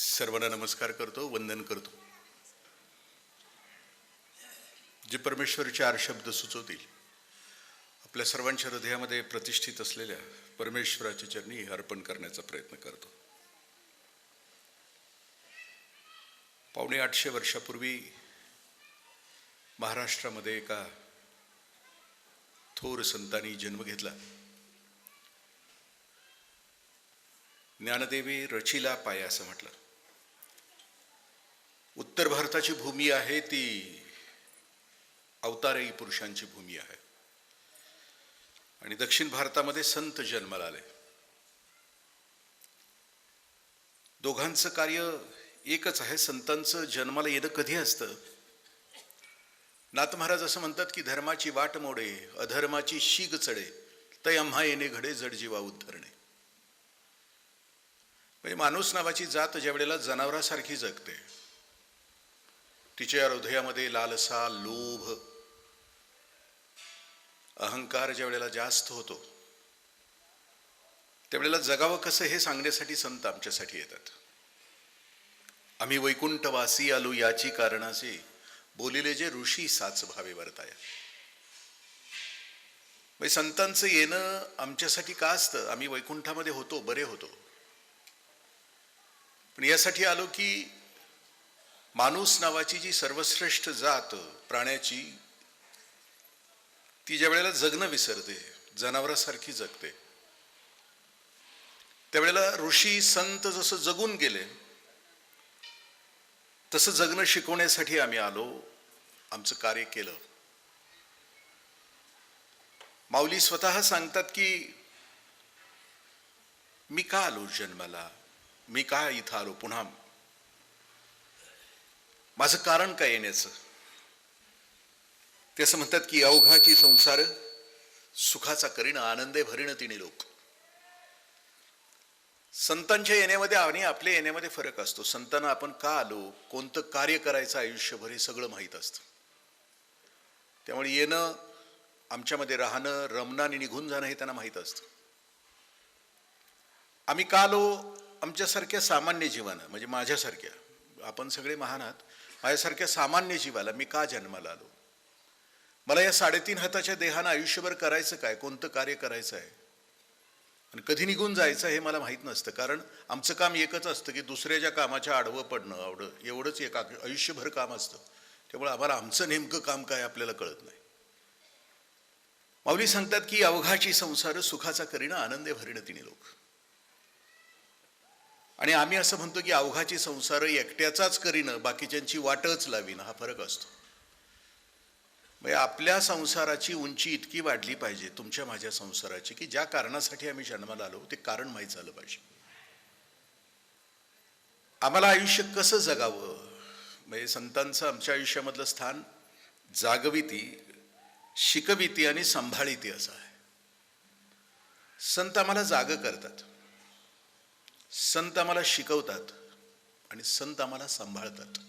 सर्वांना नमस्कार करतो, वंदन करतो. जे परमेश्वर चार शब्द सुचवतील आपल्या सर्वांच्या हृदयामध्ये प्रतिष्ठित असलेल्या परमेश्वराच्या चरणी अर्पण करण्याचा प्रयत्न करतो. 750 वर्षापूर्वी महाराष्ट्रामध्ये एका थोर संतांनी जन्म घेतला. ज्ञानदेवे रचिला पाय असं म्हटलं. उत्तर भारताची भूमी आहे ती अवतारही पुरुषांची भूमी आहे आणि दक्षिण भारतामध्ये संत जन्माला आले. दोघांचं कार्य एकच आहे. संतांचं जन्माला येणं कधी असतं? नाथ महाराज असं म्हणतात की धर्माची वाट मोडे, अधर्माची शीग चढे, तै आम्हा येणे घडे जड जीवा उद्धरणे. म्हणजे माणूस नावाची जात ज्या वेळेला जनावरासारखी जगते, तिच्या हृदयामध्ये लालसा, लोभ, अहंकार ज्या वेळेला जास्त होतो, त्यावेळेला जगावं कसं हे सांगण्यासाठी संत आमच्यासाठी येतात. आम्ही वैकुंठवासी आलो याची कारणाचे, बोलिले जे ऋषी साच भावे वर्ताया. म्हणजे संतांचं येणं आमच्यासाठी का असतं? आम्ही वैकुंठामध्ये होतो, बरे होतो, पण यासाठी आलो की माणूस नावाची जी सर्वश्रेष्ठ जात प्राण्याची, ती ज्या वेळेला जगणं विसरते, जनावरासारखी जगते, त्यावेळेला ऋषी संत जसं जगून गेले तसं जगणं शिकवण्यासाठी आम्ही आलो, आमचं कार्य केलं. माऊली स्वतः सांगतात की मी का आलो जन्माला, मी का इथं आलो, पुन्हा माझं कारण काय येण्याचं? ते असं म्हणतात की अवघाची संसार सुखाचा करीन, आनंदे भरीण तिने लोक. संतांच्या येण्यामध्ये आणि आपल्या येण्यामध्ये फरक असतो. संतांना आपण का आलो, कोणतं कार्य करायचं आयुष्यभर, हे सगळं माहीत असतं. त्यामुळे येणं, आमच्यामध्ये राहणं, रमणं आणि निघून जाणं हे त्यांना माहीत असतं. आम्ही का आलो? आमच्यासारख्या सामान्य जीवानं, म्हणजे माझ्यासारख्या, आपण सगळे महान आहात, माझ्यासारख्या सामान्य जीवाला मी का जन्माला आलो? मला या 3.5 हाताच्या देहानं आयुष्यभर करायचं काय, कोणतं कार्य करायचं आहे आणि कधी निघून जायचं हे मला माहीत नसतं. कारण आमचं काम एकच असतं की दुसऱ्याच्या कामाच्या आडवं पडणं, एवढंच एक आयुष्यभर काम असतं. त्यामुळे आम्हाला आमचं नेमकं काम काय आपल्याला कळत नाही. माऊली सांगतात की अवघाची संसार सुखाचा करीणं, आनंदे भरीण तिने लोक. आणि आम्ही असं म्हणतो की अवघाची संसार एकट्याचाच करीनं, बाकीच्यांची वाटच लावीन, हा फरक असतो. म्हणजे आपल्या संसाराची उंची इतकी वाढली पाहिजे, तुमच्या माझ्या संसाराची, की ज्या कारणासाठी आम्ही जन्माला आलो ते कारण माहीत झालं पाहिजे. आम्हाला आयुष्य कसं जगावं, म्हणजे संतांचं आमच्या आयुष्यामधलं स्थान जागविती, शिकविती आणि सांभाळिती असं आहे. संत आम्हाला जाग करतात, संत आम्हाला शिकवतात आणि संत आम्हाला सांभाळतात.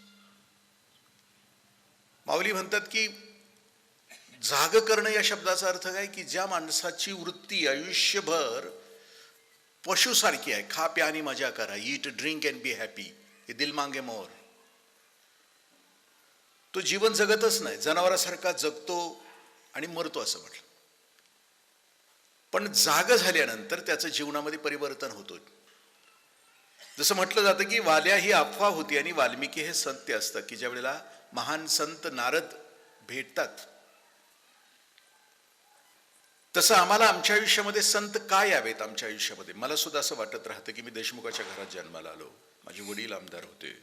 माऊली म्हणतात की जाग करणं या शब्दाचा अर्थ काय, की ज्या माणसाची वृत्ती आयुष्यभर पशुसारखी आहे, खा प्या आणि मजा करा, eat drink and be happy, हे दिल मांगे मोर, तो जीवन जगतच नाही, जनावरासारखा जगतो आणि मरतो असं म्हटलं. पण जाग झाल्यानंतर त्याचं जीवनामध्ये परिवर्तन होतं. जसं म्हटलं जातं की वाल्या ही अफवा होती आणि वाल्मिकी हे सत्य असतं, की ज्या वेळेला महान संत नारद भेटतात, तसं आम्हाला आमच्या आयुष्यामध्ये संत काय यावेत आमच्या आयुष्यामध्ये. मला सुद्धा असं वाटत राहतं की मी देशमुखाच्या घरात जन्माला आलो, माझे वडील आमदार होते,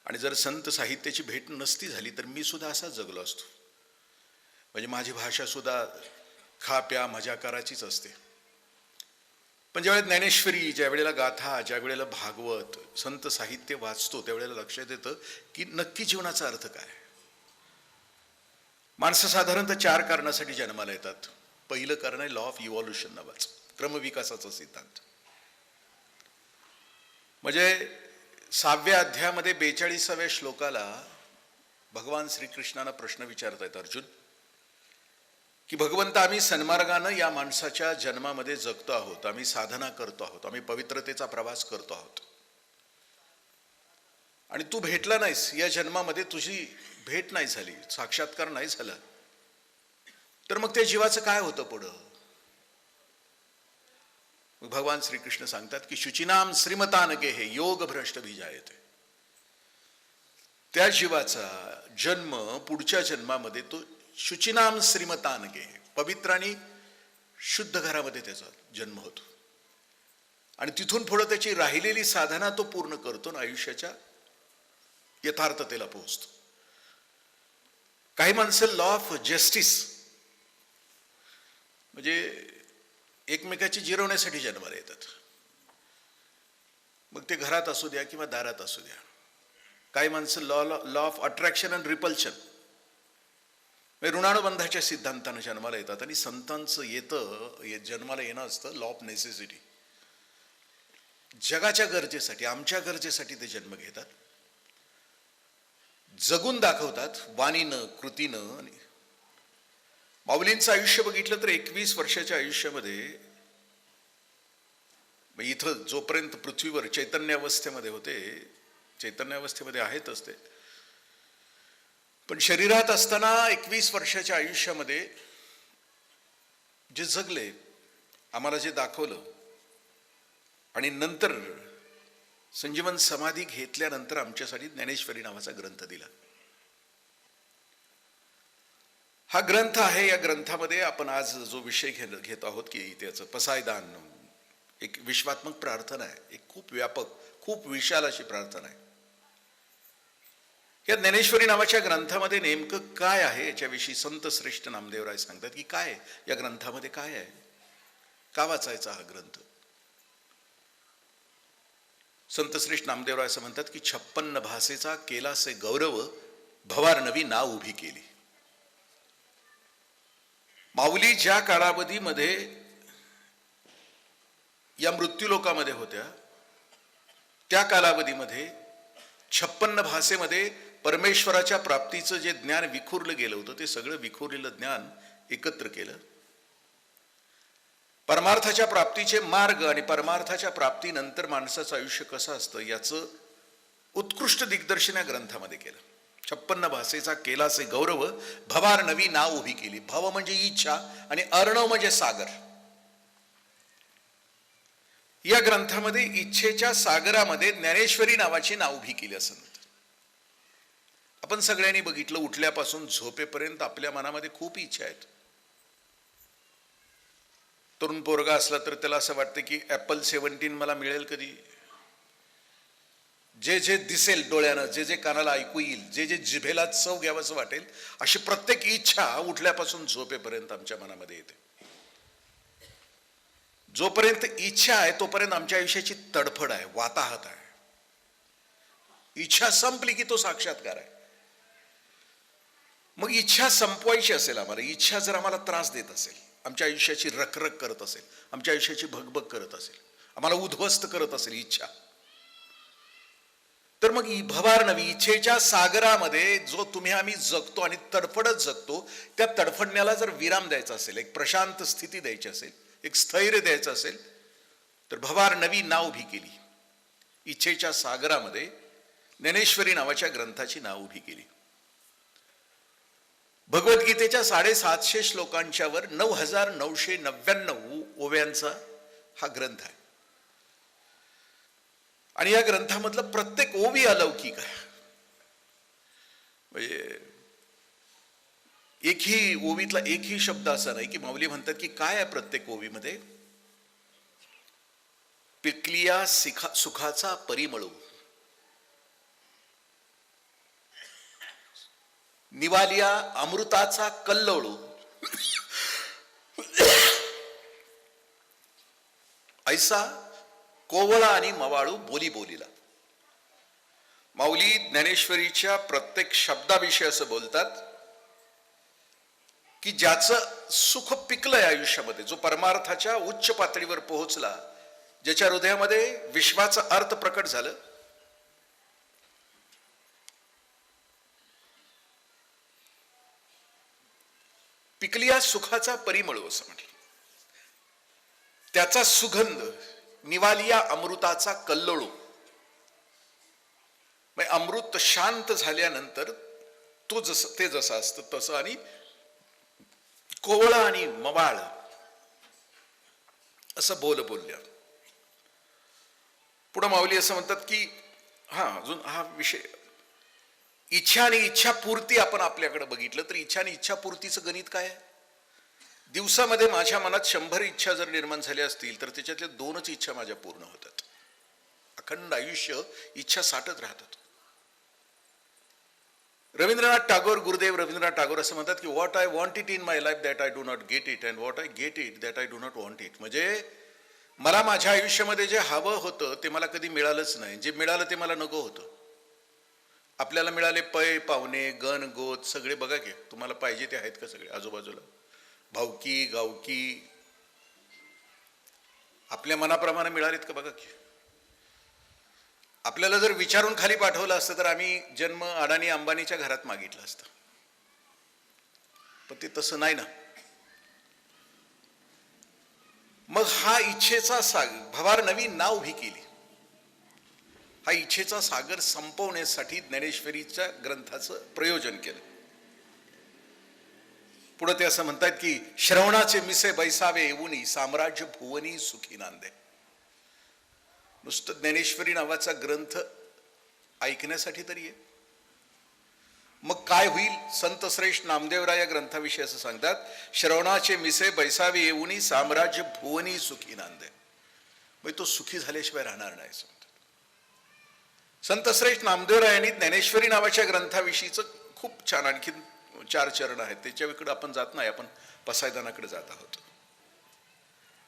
आणि जर संत साहित्याची भेट नसती झाली तर मी सुद्धा असा जगलो असतो. म्हणजे माझी भाषा सुद्धा खा प्या मजा करायचीच असते. पण ज्यावेळेला ज्ञानेश्वरी, ज्या वेळेला गाथा, ज्या वेळेला भागवत, संत साहित्य वाचतो, त्यावेळेला लक्षात येतं की नक्की जीवनाचा अर्थ काय. माणसं साधारणतः 4 कारणासाठी जन्माला येतात. पहिलं कारण आहे लॉ ऑफ इव्हॉल्युशन नावाचं, क्रमविकासाचा सिद्धांत. म्हणजे 6व्या अध्यायामध्ये 42व्या श्लोकाला भगवान श्रीकृष्णांना प्रश्न विचारतायत, अर्जुन, की भगवंत आम्ही सन्मार्गानं या माणसाच्या जन्मामध्ये जगतो आहोत, आम्ही साधना करतो आहोत, आम्ही पवित्रतेचा प्रवास करतो आहोत, आणि तू भेटला नाहीस, या जन्मामध्ये तुझी भेट नाही झाली, साक्षात्कार नाही झाला, तर मग त्या जीवाचं काय होतं पुढं? भगवान श्रीकृष्ण सांगतात की शुचिनाम श्रीमतान गेहे योग भ्रष्ट बीजायते. त्या जीवाचा जन्म पुढच्या जन्मामध्ये तो शुचिनाम श्रीमतान गेहे, पवित्र आणि शुद्ध घरामध्ये त्याचा जन्म होतो आणि तिथून पुढे त्याची राहिलेली साधना तो पूर्ण करतो आणि आयुष्याच्या यथार्थतेला पोहोचतो. काही माणसं लॉ ऑफ जस्टिस म्हणजे एकमेकाची जिरवण्यासाठी जन्माला येतात. मग ते घरात असू द्या किंवा दारात असू द्या. काही माणसं law of attraction and repulsion ऋणानुबंधाच्या सिद्धांतानं जन्माला येतात आणि संतांचं जन्माला येणं असतं लॉ ऑफ नेसेसिटी. जगाच्या गरजेसाठी, आमच्या गरजेसाठी ते जन्म घेतात, जगून दाखवतात वाणीनं कृतीनं. आणि माऊलींचं आयुष्य बघितलं तर 21 वर्षाच्या आयुष्यामध्ये इथं जोपर्यंत पृथ्वीवर चैतन्यावस्थेमध्ये होते, चैतन्यावस्थेमध्ये आहेतच ते, पण शरीरात असताना 21 वर्षाच्या आयुष्यामध्ये जे जगले, आम्हाला जे दाखवलं आणि नंतर संजीवन समाधी घेतल्यानंतर आमच्यासाठी ज्ञानेश्वरी नावाचा ग्रंथ दिला. हा ग्रंथ आहे. या ग्रंथामध्ये आपण आज जो विषय घेत आहोत की त्याचं पसायदान, एक विश्वात्मक प्रार्थना आहे, एक खूप व्यापक, खूप विशाल अशी प्रार्थना आहे. या ज्ञानेश्वरी नावाच्या ग्रंथामध्ये नेमकं काय आहे याच्याविषयी संत श्रेष्ठ नामदेवराय सांगतात की काय या ग्रंथामध्ये काय आहे, का वाचायचा हा ग्रंथ. संत श्रेष्ठ नामदेवराय असं म्हणतात की 56 भाषेचा केलासे गौरव, भवार नाव उभी केली. माऊली ज्या कालावधीमध्ये या मृत्यूलोकामध्ये होत्या, त्या कालावधीमध्ये 56 भाषेमध्ये परमेश्वराच्या प्राप्तीचं जे ज्ञान विखुरलं गेलं होतं, ते सगळं विखुरलेलं ज्ञान एकत्र केलं. परमार्थाच्या प्राप्तीचे मार्ग आणि परमार्थाच्या प्राप्तीनंतर माणसाचं आयुष्य कसं असतं याचं उत्कृष्ट दिग्दर्शन या ग्रंथामध्ये केलं. 56 भाषेचा केलासे गौरव, भवार नाव उभी केली. भव म्हणजे इच्छा आणि अर्णव म्हणजे सागर. या ग्रंथामध्ये इच्छेच्या सागरामध्ये ज्ञानेश्वरी नावाची नाव उभी केली असं म्हणतात. आपण सगळ्यांनी बघितलं, उठल्यापासून झोपेपर्यंत आपल्या मनामध्ये खूप इच्छा आहेत. तरुण पोरगा असला तर त्याला असं वाटतं की ॲपल 17 मला मिळेल कधी. जे जे दिसेल डोळ्यानं, जे जे कानाला ऐकू येईल, जे जे जिभेला चव घ्यावंसं वाटेल, अशी प्रत्येक इच्छा उठल्यापासून झोपेपर्यंत आमच्या मनामध्ये येते. जोपर्यंत इच्छा आहे तोपर्यंत आमच्या आयुष्याची तडफड आहे, वाताहत आहे. इच्छा संपली की तो साक्षात्कार आहे. मग इच्छा संपवायची असेल आम्हाला, इच्छा जर आम्हाला त्रास देत असेल, आमच्या आयुष्याची रखरख करत असेल, आमच्या आयुष्याची भगभग करत असेल, आम्हाला उद्ध्वस्त करत असेल इच्छा, तर मग भवार इच्छेच्या सागरामध्ये जो तुम्ही आम्ही जगतो आणि तडफडत जगतो, त्या तडफडण्याला जर विराम द्यायचा असेल, एक प्रशांत स्थिती द्यायची असेल, एक स्थैर्य द्यायचं असेल, तर भवार नाव उभी केली. इच्छेच्या सागरामध्ये ज्ञानेश्वरी नावाच्या ग्रंथाची नाव उभी केली. भगवद्गीतेच्या 750 श्लोकांच्या वर 9999 ओव्यांचा हा ग्रंथ आहे. आणि या ग्रंथामधलं प्रत्येक ओवी अलौकिक आहे. म्हणजे एकही ओवीतला एकही शब्द असा नाही की माऊली म्हणतात की काय आहे प्रत्येक ओवीमध्ये. पिकलिया सुखाचा परिमळू, निवालिया अमृताचा कल्लोळू, ऐसा कोवळा आणि मवाळू बोली बोलीला. माऊली ज्ञानेश्वरीच्या प्रत्येक शब्दाविषयी असं बोलतात की ज्याचं सुख पिकलंय आयुष्यामध्ये, जो परमार्थाच्या उच्च पातळीवर पोहोचला, ज्याच्या हृदयामध्ये विश्वाचा अर्थ प्रकट झालं, पिकलिया सुखाचा परिमळ असं म्हटलं. त्याचा सुगंध, निवालिया अमृताचा कल्लोळू. अमृत शांत झाल्यानंतर ते जसं असतं तसं, आणि कोवळं आणि मवाळ असं बोलल्या. पुढे माऊली असं म्हणतात की अजून हा विषय, इच्छा आणि इच्छापूर्ती आपण आपल्याकडे बघितलं तर इच्छा आणि इच्छापूर्तीचं गणित काय आहे? दिवसामध्ये माझ्या मनात 100 इच्छा जर निर्माण झाल्या असतील तर त्याच्यातल्या 2च इच्छा माझ्या पूर्ण होतात. अखंड आयुष्य इच्छा साठत राहतात. गुरुदेव रवींद्रनाथ टागोर असं म्हणतात की what I want it in my life that I do not get it, and what I get it that I do not want it. म्हणजे मला माझ्या आयुष्यामध्ये जे हवं होतं ते मला कधी मिळालंच नाही, जे मिळालं ते मला नको होतं. आपल्याला मिळाले पै पाहुणे गण गोत सगळे, बघा की तुम्हाला पाहिजे ते आहेत का सगळे आजूबाजूला, भावकी गावकी आपल्या मनाप्रमाणे मिळालेत का बघा की. आपल्याला जर विचारून खाली पाठवलं असतं तर आम्ही जन्म अडाणी अंबानीच्या घरात मागितलं असतं, पण ते तसं नाही ना. मग हा इच्छेचा सागर, भवार नवीन नाव उभी केली. हा इच्छेचा सागर संपवण्यासाठी ज्ञानेश्वरीच्या ग्रंथाचं प्रयोजन केलं. पुढे ते असं म्हणतात की श्रवणाचे मिसे बैसावे येऊनी साम्राज्य भुवनी सुखी नांदे. नुसतं ज्ञानेश्वरी नावाचा ग्रंथ ऐकण्यासाठी तरी आहे. मग काय होईल? संत श्रेष्ठ नामदेवराय या ग्रंथाविषयी असं सांगतात, श्रवणाचे मिसे बैसावे येऊनी साम्राज्य भुवनी सुखी नांदे. म्हणजे तो सुखी झाल्याशिवाय राहणार नाही सांगतात. संत श्रेष्ठ नामदेवरायांनी ज्ञानेश्वरी नावाच्या ग्रंथाविषयीच खूप छान आणखी 4 चरण आहेत, त्याच्याकडे आपण जात नाही, आपण पसायदानाकडे जात आहोत.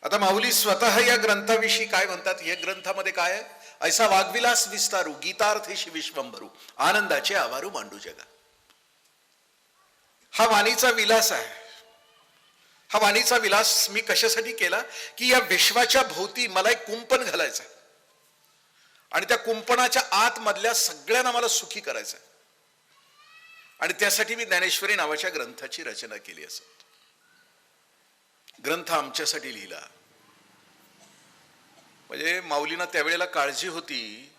आता माऊली स्वतः या ग्रंथाविषयी काय म्हणतात? या ग्रंथामध्ये काय आहे? ऐसा वाग्विलास विस्तारू गीतार्थेशी विश्वंभरू आनंदाचे आवारू मांडू जगा. हा वाणीचा विलास आहे. हा वाणीचा विलास मी कशासाठी केला की या विश्वाच्या भोवती मला एक कुंपण घालायचं आणि त्या कुंपणाच्या आत मधल्या सगळ्यांना मला सुखी करायचं, आणि त्यासाठी मी ज्ञानेश्वरी नावाच्या ग्रंथाची रचना केली. असं ग्रंथ आमच्यासाठी लिहिला. म्हणजे माऊलींना त्यावेळेला काळजी होती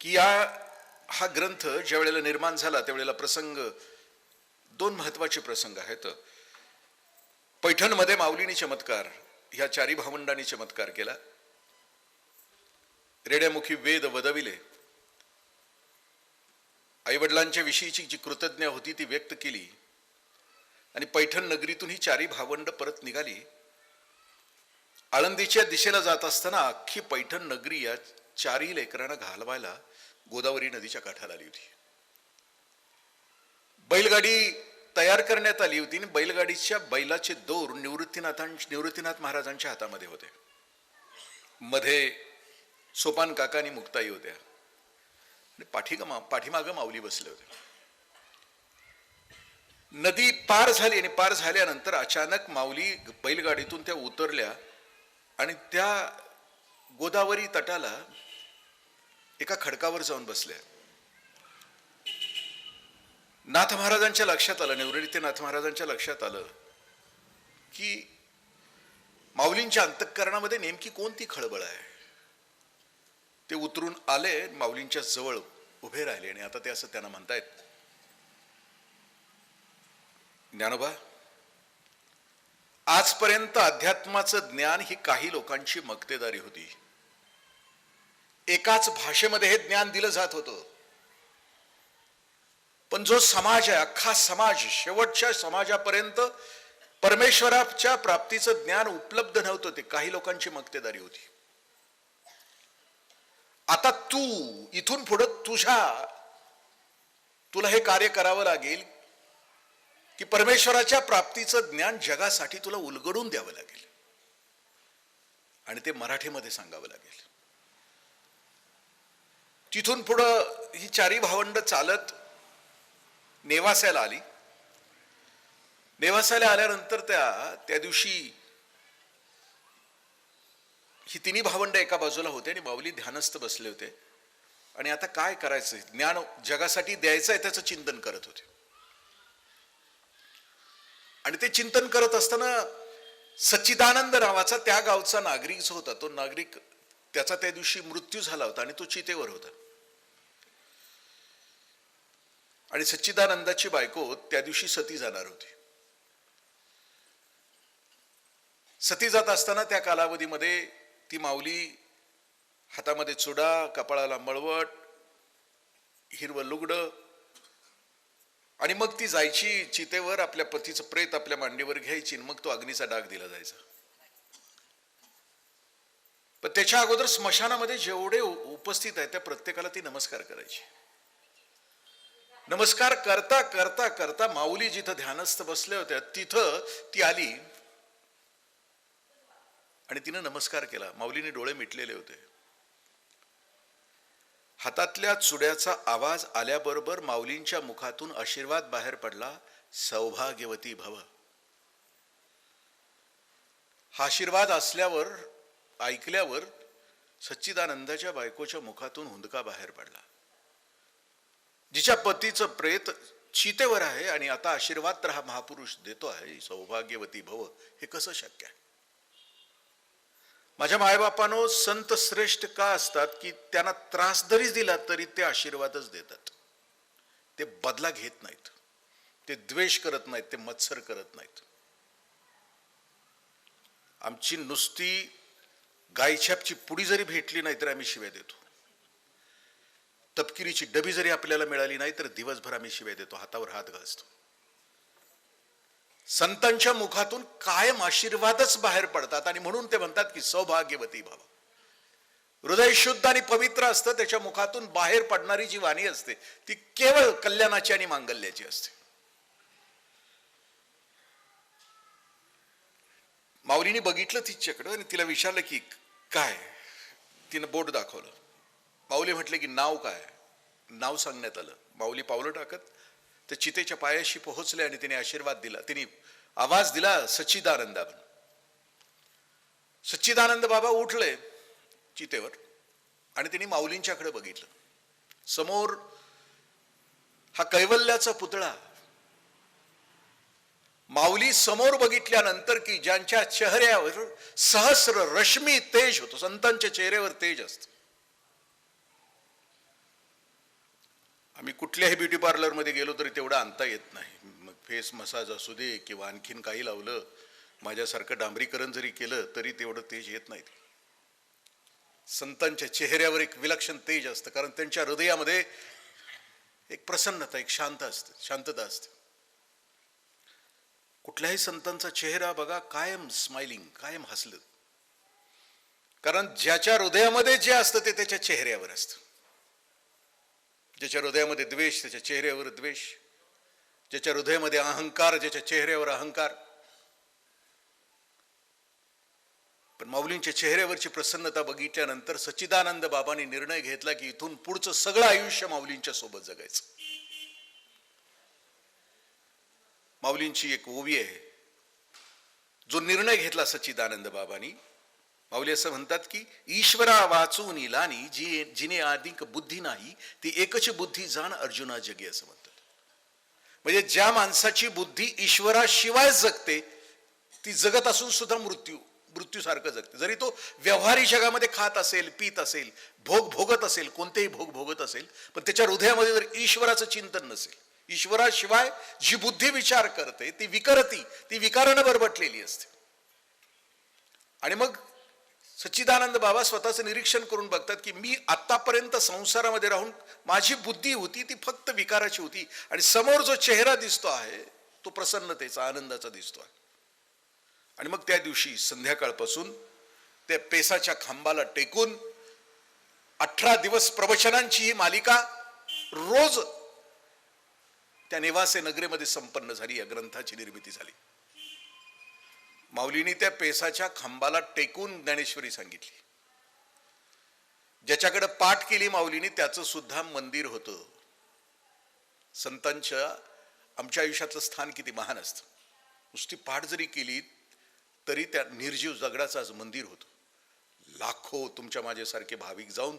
की हा ग्रंथ ज्या वेळेला निर्माण झाला त्यावेळेला प्रसंग, 2 महत्वाचे प्रसंग आहेत. पैठणमध्ये माऊलींनी चमत्कार, ह्या 4 भावंडांनी चमत्कार केला. रेड्यामुखी वेद वदविले, आईवडिलांच्या विषयीची जी कृतज्ञ होती ती व्यक्त केली, आणि पैठण नगरीतून ही 4 भावंड परत निघाली. आळंदीच्या दिशेला जात असताना अख्खी पैठण नगरी या 4 लेकरांना घालवायला गोदावरी नदीच्या काठाला आली होती. बैलगाडी तयार करण्यात आली होती, आणि बैलगाडीच्या बैलाचे दोर निवृत्तीनाथ महाराजांच्या हातामध्ये होते. मध्ये सोपान काका आणि मुक्ताई होत्या, पाठीमागं माऊली बसले होते. नदी पार झाली, आणि पार झाल्यानंतर अचानक माऊली बैलगाडीतून त्या उतरल्या आणि त्या गोदावरी तटाला एका खडकावर जाऊन बसल्या. नाथ महाराजांच्या लक्षात आलं, निवृत्तीनाथ महाराजांच्या लक्षात आलं की माऊलींच्या अंतःकरणामध्ये नेमकी कोणती खळबळ आहे. ते उतरून आले, माऊलींच्या जवळ उभे राहिले, आणि आता ते असं त्यांना म्हणतायत, ज्ञानोबा, आजपर्यंत अध्यात्माचं ज्ञान ही काही लोकांची मक्तेदारी होती. एकाच भाषेमध्ये हे ज्ञान दिलं जात होतं, पण जो समाज आहे, अख्खा समाज, शेवटच्या समाजापर्यंत परमेश्वराच्या प्राप्तीचं ज्ञान उपलब्ध नव्हतं. ते काही लोकांची मक्तेदारी होती. आता तू इथून पुढं तुला हे कार्य करावं लागेल की परमेश्वराच्या प्राप्तीचं ज्ञान जगासाठी तुला उलगडून द्यावं लागेल, आणि ते मराठीमध्ये सांगावं लागेल. तिथून पुढं ही 4 भावंड चालत नेवास्याला आली. नेवास्याला आल्यानंतर त्या दिवशी ही 3 भावंड एका बाजूला होते आणि माऊली ध्यानस्थ बसले होते, आणि आता काय करायचं, ज्ञान जगासाठी द्यायचं आहे त्याचं चिंतन करत होते. आणि ते चिंतन करत असताना सच्चिदानंद नावाचा त्या गावचा नागरिक जो होता, तो नागरिक त्याचा त्या दिवशी मृत्यू झाला होता आणि तो चितेवर होता. आणि सच्चिदानंदाची बायको त्या दिवशी सती जाणार होती. सती जात असताना त्या कालावधीमध्ये ती माऊली हातामध्ये चुडा, कपाळाला मळवट, हिरवं लुगडं, आणि मग ती जायची चितेवर, आपल्या पतीचं प्रेत आपल्या मांडीवर घ्यायची आणि मग तो अग्नीचा डाग दिला जायचा. पण त्याच्या अगोदर स्मशानामध्ये जेवढे उपस्थित आहेत त्या प्रत्येकाला ती नमस्कार करायची. नमस्कार करता करता करता माऊली जिथं ध्यानस्थ बसल्या होत्या तिथं ती आली आणि तिनं नमस्कार केला. माऊलीने डोळे मिटलेले होते. हातातल्या चुड्याचा आवाज आल्याबरोबर माऊलींच्या मुखातून आशीर्वाद बाहेर पडला, सौभाग्यवती भव. हा आशीर्वाद असल्यावर, ऐकल्यावर सच्चिदानंदाच्या बायकोच्या मुखातून हुंदका बाहेर पडला. जिच्या पतीचं प्रेत चितेवर आहे आणि आता आशीर्वाद तर हा महापुरुष देतो आहे, सौभाग्यवती भव, हे कसं शक्य आहे? माझ्या मायबापानो, संत श्रेष्ठ का असतात की त्यांना त्रास जरी दिला तरी ते आशीर्वादच देतात. ते बदला घेत नाहीत, ते द्वेष करत नाहीत, ते मत्सर करत नाहीत. आमची नुसती गायछापची पुडी जरी भेटली नाही तर आम्ही शिव्या देतो. तपकिरीची डबी जरी आपल्याला मिळाली नाही तर दिवसभर आम्ही शिव्या देतो, हातावर हात घासतो. संतांच्या मुखातून कायम आशीर्वादच बाहेर पडतात आणि म्हणून ते म्हणतात की सौभाग्यवती भव. हृदय शुद्ध आणि पवित्र असतं, त्याच्या मुखातून बाहेर पडणारी जी वाणी असते ती केवळ कल्याणाची आणि मांगल्याची असते. माऊलीने बघितलं तिच्याकडं आणि तिला विचारलं की काय. तिनं बोट दाखवलं. माऊली म्हटले की नाव काय. नाव सांगण्यात आलं. माऊली पावलं टाकत ते चितेच्या पायाशी पोहोचले आणि तिने आशीर्वाद दिला. तिने आवाज दिला, सच्चिदानंद. सच्चिदानंद बाबा उठले चितेवर आणि तिने माऊलींच्याकडे बघितलं. समोर हा कैवल्याचा पुतळा. माऊली समोर बघितल्यानंतर की ज्यांच्या चेहऱ्यावर सहस्र रश्मी तेज होतो, संतांच्या चेहऱ्यावर तेज असतं. आम्ही कुठल्याही ब्युटी पार्लर मध्ये गेलो तरी तेवढं आणता येत नाही. मग फेस मसाज असू दे किंवा आणखीन काही लावलं, माझ्यासारखं डांबरीकरण जरी केलं तरी तेवढं तेज येत नाही. संतांच्या चेहऱ्यावर एक विलक्षण तेज असतं, कारण त्यांच्या हृदयामध्ये एक प्रसन्नता, एक शांतता असते. कुठल्याही संतांचा चेहरा बघा, कायम स्माइलिंग, कायम हसलं. कारण ज्याच्या हृदयामध्ये जे असतं ते त्याच्या चेहऱ्यावर असतं. ज्याच्या हृदयामध्ये द्वेष त्याच्या चेहऱ्यावर द्वेष, ज्याच्या हृदयामध्ये अहंकार ज्याच्या चेहऱ्यावर अहंकार. पण माऊलींच्या चेहऱ्यावरची प्रसन्नता बघितल्यानंतर सच्चिदानंद बाबांनी निर्णय घेतला की इथून पुढचं सगळं आयुष्य माऊलींच्या सोबत जगायचं. माऊलींची एक ओवी आहे, जो निर्णय घेतला सच्चिदानंद बाबांनी. माऊली असं म्हणतात की ईश्वरा वाचून इलानी जिने अधिक बुद्धी नाही ती एकच बुद्धी जाण अर्जुना जगे, असं म्हणतात. म्हणजे ज्या माणसाची बुद्धी ईश्वराशिवाय जगते ती जगत असून सुद्धा मृत्यूसारखं जगते. जरी तो व्यवहारी जगामध्ये खात असेल, पीत असेल, भोग भोगत असेल, कोणतेही भोग भोगत असेल, पण त्याच्या हृदयामध्ये जर ईश्वराचं चिंतन नसेल, ईश्वराशिवाय जी बुद्धी विचार करते ती विकरती, ती विकारानं बरबटलेली असते. आणि मग सच्चिदानंद बाबा स्वतःचं निरीक्षण करून बघतात की मी आतापर्यंत संसारामध्ये राहून माझी बुद्धी होती ती फक्त विकाराची होती, आणि समोर जो चेहरा दिसतो आहे तो प्रसन्नतेचा, आनंदाचा दिसतो आहे. आणि मग त्या दिवशी संध्याकाळपासून त्या पेसाच्या खांबाला टेकून 18 दिवस प्रवचनांची ही मालिका रोज त्या नेवासे नगरीमध्ये संपन्न झाली. या ग्रंथाची निर्मिती झाली. माऊलींनी त्या पेसाच्या खांबाला टेकून ज्ञानेश्वरी सांगितली. ज्याच्याकडे पाठ केली माऊलींनी त्याचं सुद्धा मंदिर होतं. संतांच्या आमच्या आयुष्यातलं स्थान किती महान असतं. नुसती पाठ जरी केली तरी त्या निर्जीव दगडाचं आज मंदिर होतं. लाखो तुमच्या माझ्यासारखे भाविक जाऊन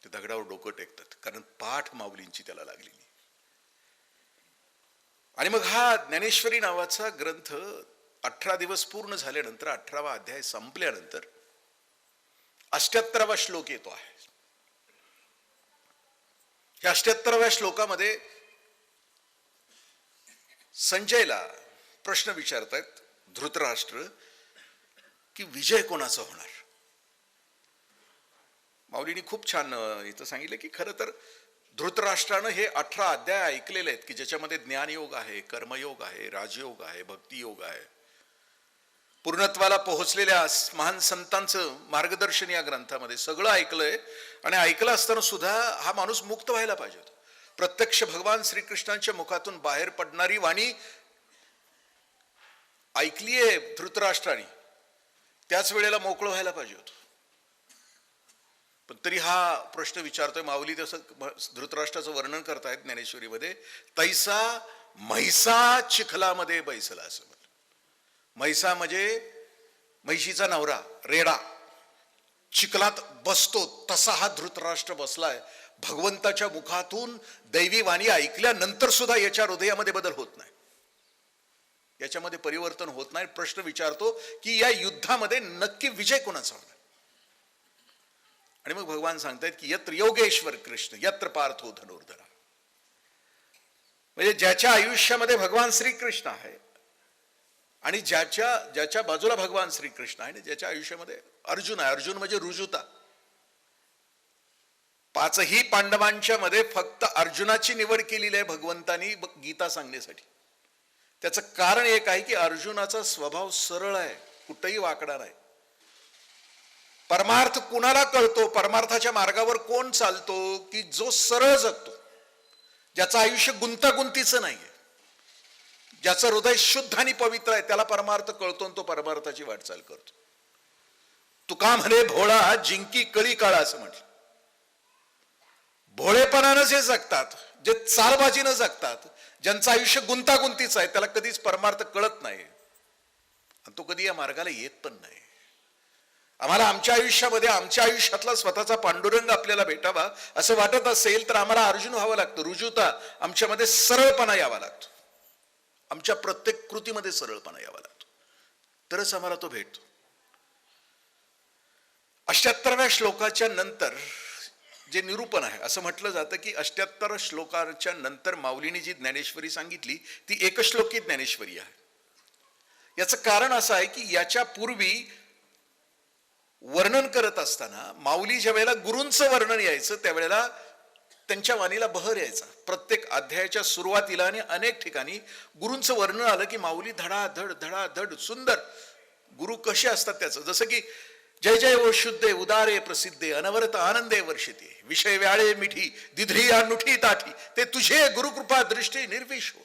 ते दगडावर डोकं टेकतात, कारण पाठ माऊलींची त्याला लागलेली. आणि मग हा ज्ञानेश्वरी नावाचा ग्रंथ 18 दिवस पूर्ण झाल्यानंतर, 18वा अध्याय संपल्यानंतर 78वा श्लोक येतो आहे. या 78व्या श्लोकामध्ये संजयला प्रश्न विचारतायत धृतराष्ट्र की विजय कोणाचा होणार. माऊलींनी खूप छान इथं सांगितलं की खरं तर धृतराष्ट्रानं हे 18 अध्याय ऐकलेले आहेत की ज्याच्यामध्ये ज्ञानयोग आहे, कर्मयोग आहे, राजयोग आहे, भक्तियोग आहे. पूर्णत्वाला पोहोचलेल्या महान संतांचं मार्गदर्शन या ग्रंथामध्ये सगळं ऐकलंय. आणि ऐकलं असताना सुद्धा हा माणूस मुक्त व्हायला पाहिजे होता. प्रत्यक्ष भगवान श्रीकृष्णांच्या मुखातून बाहेर पडणारी वाणी ऐकलीये धृतराष्ट्राने, त्याच वेळेला मोकळं व्हायला पाहिजे होतं. पण तरी हा प्रश्न विचारतोय. माऊली तसं धृतराष्ट्राचं वर्णन करतायत ज्ञानेश्वरीमध्ये, तैसा म्हैसा चिखलामध्ये बैसला असं म्हटलं. म्हैसा म्हणजे म्हैशीचा नवरा, रेडा चिखलात बसतो तसा हा धृतराष्ट्र बसलाय. भगवंताच्या मुखातून दैवी वाणी ऐकल्यानंतर सुद्धा याच्या हृदयामध्ये बदल होत नाही, याच्यामध्ये परिवर्तन होत नाही. प्रश्न विचारतो की या युद्धामध्ये नक्की विजय कोणाचा होणार. आणि मग भगवान सांगतायत की यत्र योगेश्वर कृष्ण यत्र पार्थो धनुर्धरा. म्हणजे ज्याच्या आयुष्यामध्ये भगवान श्रीकृष्ण आहे आणि ज्याच्या बाजूला भगवान श्रीकृष्ण आहे, ज्याच्या आयुष्यामध्ये अर्जुन आहे. अर्जुन म्हणजे रुजुता. पाचही पांडवांच्या मध्ये फक्त अर्जुनाची निवड केलेली आहे भगवंतानी गीता सांगण्यासाठी. त्याचं कारण एक आहे की अर्जुनाचा स्वभाव सरळ आहे, कुठेही वाकडा नाही. परमार्थ कुणाला कळतो, परमार्थाच्या मार्गावर कोण चालतो की जो सरळ जगतो, ज्याचं आयुष्य गुंतागुंतीचं नाहीये, ज्याचं हृदय शुद्ध आणि पवित्र आहे, त्याला परमार्थ कळतो आणि तो परमार्थाची वाटचाल करतो. तुका म्हणे भोळा जिंकी कळी काळा असं म्हटलं. भोळेपणानं जे जगतात, जे चालबाजीनं जगतात, ज्यांचं आयुष्य गुंतागुंतीचं आहे, त्याला कधीच परमार्थ कळत नाही आणि तो कधी या मार्गाला येत पण नाही. आम्हाला आमच्या आयुष्यामध्ये आमच्या आयुष्यातला स्वतःचा पांडुरंग आपल्याला भेटावा असं वाटत असेल तर आम्हाला अर्जुन व्हावं लागतं, रुजुता. आमच्यामध्ये सरळपणा यावा लागतो, आमच्या प्रत्येक कृतीमध्ये सरळपणा यावा लागतो, तरच आम्हाला तो भेटतो. 78व्या श्लोकाच्या नंतर जे निरूपण आहे, असं म्हटलं जातं की 78 श्लोकाच्या नंतर माऊलीने जी ज्ञानेश्वरी सांगितली ती एकश्लोकी ज्ञानेश्वरी आहे. याचं कारण असं आहे की याच्या पूर्वी वर्णन करत असताना माऊली ज्या वेळेला गुरूंचं वर्णन यायचं त्यावेळेला त्यांच्या वाणीला बहर यायचा. प्रत्येक अध्यायाच्या सुरुवातीला आणि अनेक ठिकाणी गुरूंचं वर्णन आलं की माऊली धडाधड धडाधड सुंदर गुरु कसे असतात त्याचं. जसं की जय जय वो शुद्धे उदारे प्रसिद्धे अनवरत आनंदे वर्षिते विषय व्याळे मिठी दिधरी अनुठी ताठी ते तुझे गुरुकृपा दृष्टी निर्विशो.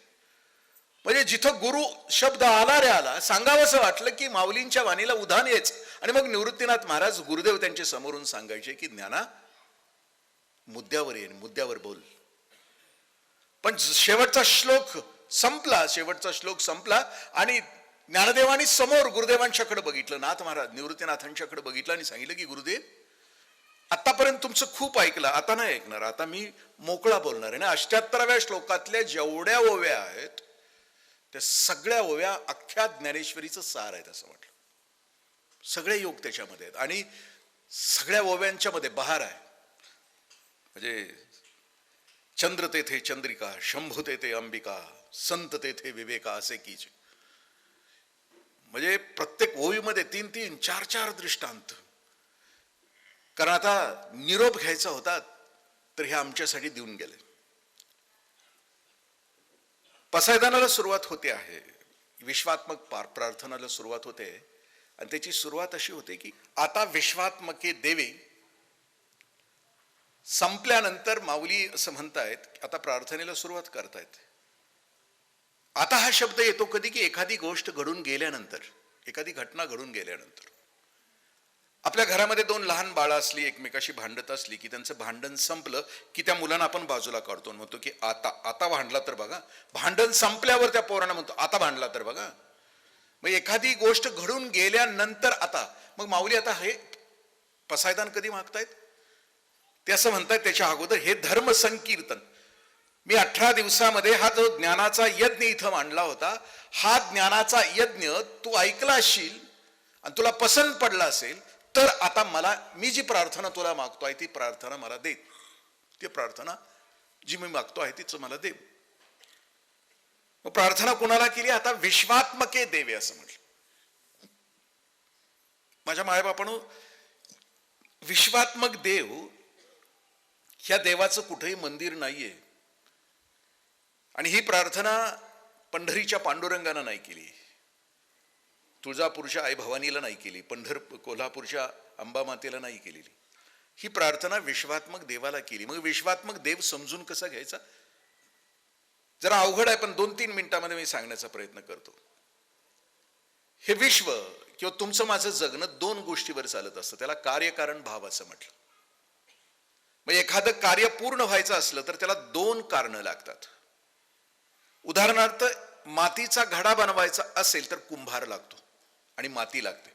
म्हणजे जिथं गुरु शब्द आला रे आला, सांगावंसं वाटलं की माऊलींच्या वाणीला उधाण यायचं. आणि मग निवृत्तीनाथ महाराज गुरुदेव त्यांच्या समोरून सांगायचे की ज्ञाना मुद्द्यावर येईन, मुद्द्यावर बोल. पण शेवटचा श्लोक संपला आणि ज्ञानदेवानी समोर गुरुदेवांच्याकडे बघितलं, नाथ महाराज निवृत्तीनाथांच्याकडे बघितलं आणि सांगितलं की गुरुदेव आतापर्यंत तुमचं खूप ऐकलं, आता नाही ऐकणार, आता मी मोकळा बोलणार आहे. 78व्या श्लोकातल्या जेवढ्या ओव्या आहेत त्या सगळ्या ओव्या अख्ख्या ज्ञानेश्वरीचं सार आहेत असं म्हटलं. सगळे योग त्याच्यामध्ये आहेत आणि सगळ्या ओव्यांच्या मध्ये बहार आहे. म्हणजे चंद्र तेथे चंद्रिका, शंभू तेथे अंबिका, संत तेथे विवेका असे कीच. म्हणजे प्रत्येक ओवीमध्ये 3-3, 4-4 दृष्टांत. कारण आता निरोप घ्यायचा होता तर हे आमच्यासाठी देऊन गेले. पसायदानाला सुरुवात होते आहे, विश्वात्मक प्रार्थनाला सुरुवात होते आणि त्याची सुरुवात अशी होते की आता विश्वात्मके देवे संपल्यानंतर माऊली असं म्हणतायत आता प्रार्थनेला सुरुवात करतायत. आता हा शब्द येतो कधी की एखादी गोष्ट घडून गेल्यानंतर, एखादी घटना घडून गेल्यानंतर. आपल्या घरामध्ये 2 लहान बाळं असली, एकमेकाशी भांडत असली की त्यांचं भांडण संपलं की त्या मुलांना आपण बाजूला काढतो, म्हणतो की आता भांडला तर बघा. भांडण संपल्यावर त्या पोरांना म्हणतो आता भांडला तर बघा. मग एखादी गोष्ट घडून गेल्यानंतर आता मग माऊली आता हे पसायदान कधी मागतायत ते असं म्हणतायत त्याच्या अगोदर हे धर्म संकीर्तन. मी 18 दिवसामध्ये हा जो ज्ञानाचा यज्ञ इथं मांडला होता, हा ज्ञानाचा यज्ञ तू ऐकला असशील आणि तुला पसंत पडला असेल तर आता मला मी जी प्रार्थना तुला मागतोय ती प्रार्थना मला दे. ती प्रार्थना जी मी मागतो आहे तीच मला दे. मग प्रार्थना कोणाला केली? आता विश्वात्मके देवे असं म्हटलं. माझ्या मायबापानं विश्वात्मक देव, ह्या देवाचं कुठेही मंदिर नाहीये. आणि ही प्रार्थना पंढरीच्या पांडुरंगानं नाही केली, तुळजापूरच्या आई भवानीला नाही केली, कोल्हापूरच्या अंबामातेला नाही केलेली. ही प्रार्थना विश्वात्मक देवाला केली. मग विश्वात्मक देव समजून कसा घ्यायचा? जरा अवघड आहे, पण 2-3 मिनिटांमध्ये मी सांगण्याचा प्रयत्न करतो. हे विश्व किंवा तुमचं माझं जगणं 2 गोष्टीवर चालत असतं. त्याला कार्यकारण भाव असं म्हटलं. मग एखादं कार्य पूर्ण व्हायचं असलं तर त्याला 2 कारणं लागतात. उदाहरणार्थ, मातीचा घडा बनवायचा असेल तर कुंभार लागतो आणि माती लागते.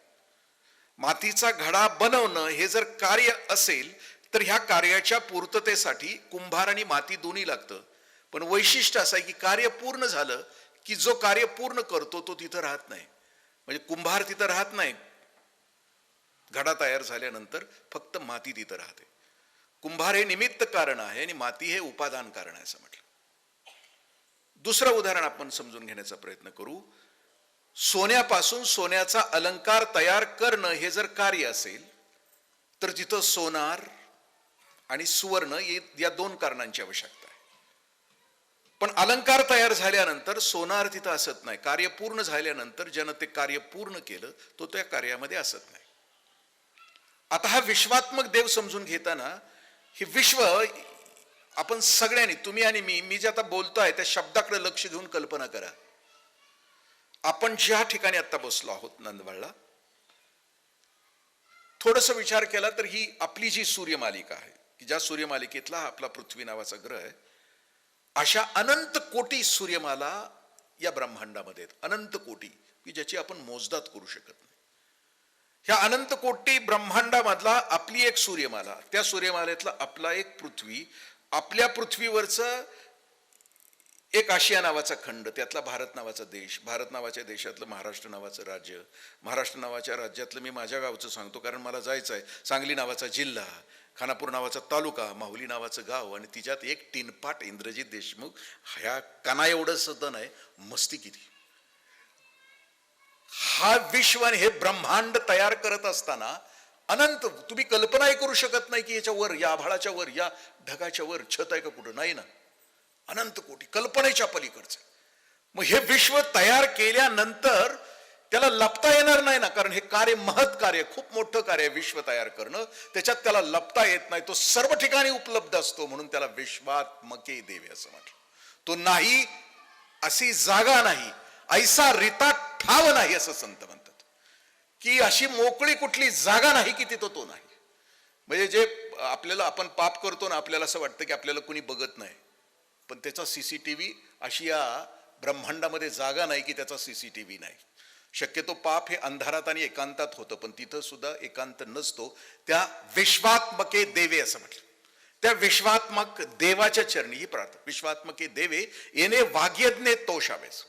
मातीचा घडा बनवणं हे जर कार्य असेल तर ह्या कार्याच्या पूर्ततेसाठी कुंभार आणि माती दोन्ही लागतं. पण वैशिष्ट्य असं आहे की कार्य पूर्ण झालं की जो कार्य पूर्ण करतो तो तिथं राहत नाही. म्हणजे कुंभार तिथं राहत नाही. घडा तयार झाल्यानंतर फक्त माती तिथं राहते. कुंभार हे निमित्त कारण आहे आणि माती हे उपादान कारण आहे असं म्हटलं. दुसरं उदाहरण आपण समजून घेण्याचा प्रयत्न करू. सोन्यापासून सोन्याचा अलंकार तयार करणं हे जर कार्य असेल तर तिथं सोनार आणि सुवर्ण या 2 कारणांची आवश्यकता आहे. पण अलंकार तयार झाल्यानंतर सोनार तिथं असत नाही. कार्य पूर्ण झाल्यानंतर ज्यानं ते कार्य पूर्ण केलं तो त्या कार्यामध्ये असत नाही. आता हा विश्वात्मक देव समजून घेताना हे विश्व आपण सगळ्यांनी, तुम्ही आणि मी जे आता बोलतोय त्या शब्दाकडे लक्ष घेऊन कल्पना करा. आपण ज्या ठिकाणी आता बसलो आहोत नंदवाळला, थोडस विचार केला तर ही आपली जी सूर्यमालिका आहे, की ज्या सूर्यमालिकेतला हा आपला पृथ्वी नावाचा ग्रह आहे, अशा अनंत कोटी सूर्यमाला या ब्रह्मांडामध्ये आहेत. अनंत कोटी, की ज्याची आपण मोजदाद करू शकत नाही. ह्या अनंत कोटी ब्रह्मांडामधला आपली एक सूर्यमाला, त्या सूर्यमालेतला आपला एक पृथ्वी, आपल्या पृथ्वीवरचं एक आशिया नावाचा खंड, त्यातला भारत नावाचा देश, भारत नावाच्या देशातलं महाराष्ट्र नावाचं राज्य, महाराष्ट्र नावाच्या राज्यातलं मी माझ्या गावचं सांगतो कारण मला जायचं आहे, सांगली नावाचा जिल्हा, खानापूर नावाचा तालुका, माहुली नावाचं गाव, आणि तिच्यात एक टिनपाट इंद्रजित देशमुख. ह्या काना एवढं सदन आहे, मस्ती किती. हा विश्व आणि हे ब्रह्मांड तयार करत असताना अनंत, तुम्ही कल्पनाही करू शकत नाही की याच्या वर, या आभाळाच्या वर, या ढगाच्या वर छत आहे का कुठं? नाही ना. अनंत कोटी, कल्पनेच्या पलीकडचं. मग हे विश्व तयार केल्यानंतर त्याला लपता येणार नाही ना, कारण हे कार्य महत् कार्य, खूप मोठं कार्य आहे विश्व तयार करणं. त्याच्यात त्याला लपता येत नाही. तो सर्व ठिकाणी उपलब्ध असतो, म्हणून त्याला विश्वात्मके देवे असं म्हटलं. तो नाही अशी जागा नाही, ऐसा रिता ठाव नाही असं संत म्हणतात, की अशी मोकळी कुठली जागा नाही की तिथं तो नाही. म्हणजे जे आपल्याला आपण पाप करतो ना, आपल्याला असं वाटतं की आपल्याला कुणी बघत नाही, पण त्याचा सीसीटीव्ही अशी या ब्रह्मांडामध्ये जागा नाही की त्याचा सीसीटीव्ही नाही. शक्यतो पाप हे अंधारात आणि एकांतात होतं, पण तिथं सुद्धा एकांत नसतो. त्या विश्वात्मके देवे असं म्हटलं. त्या विश्वात्मक देवाच्या चरणी ही प्रार्थना. विश्वात्मके देवे येणे वाग्यज्ञे तोषावेस.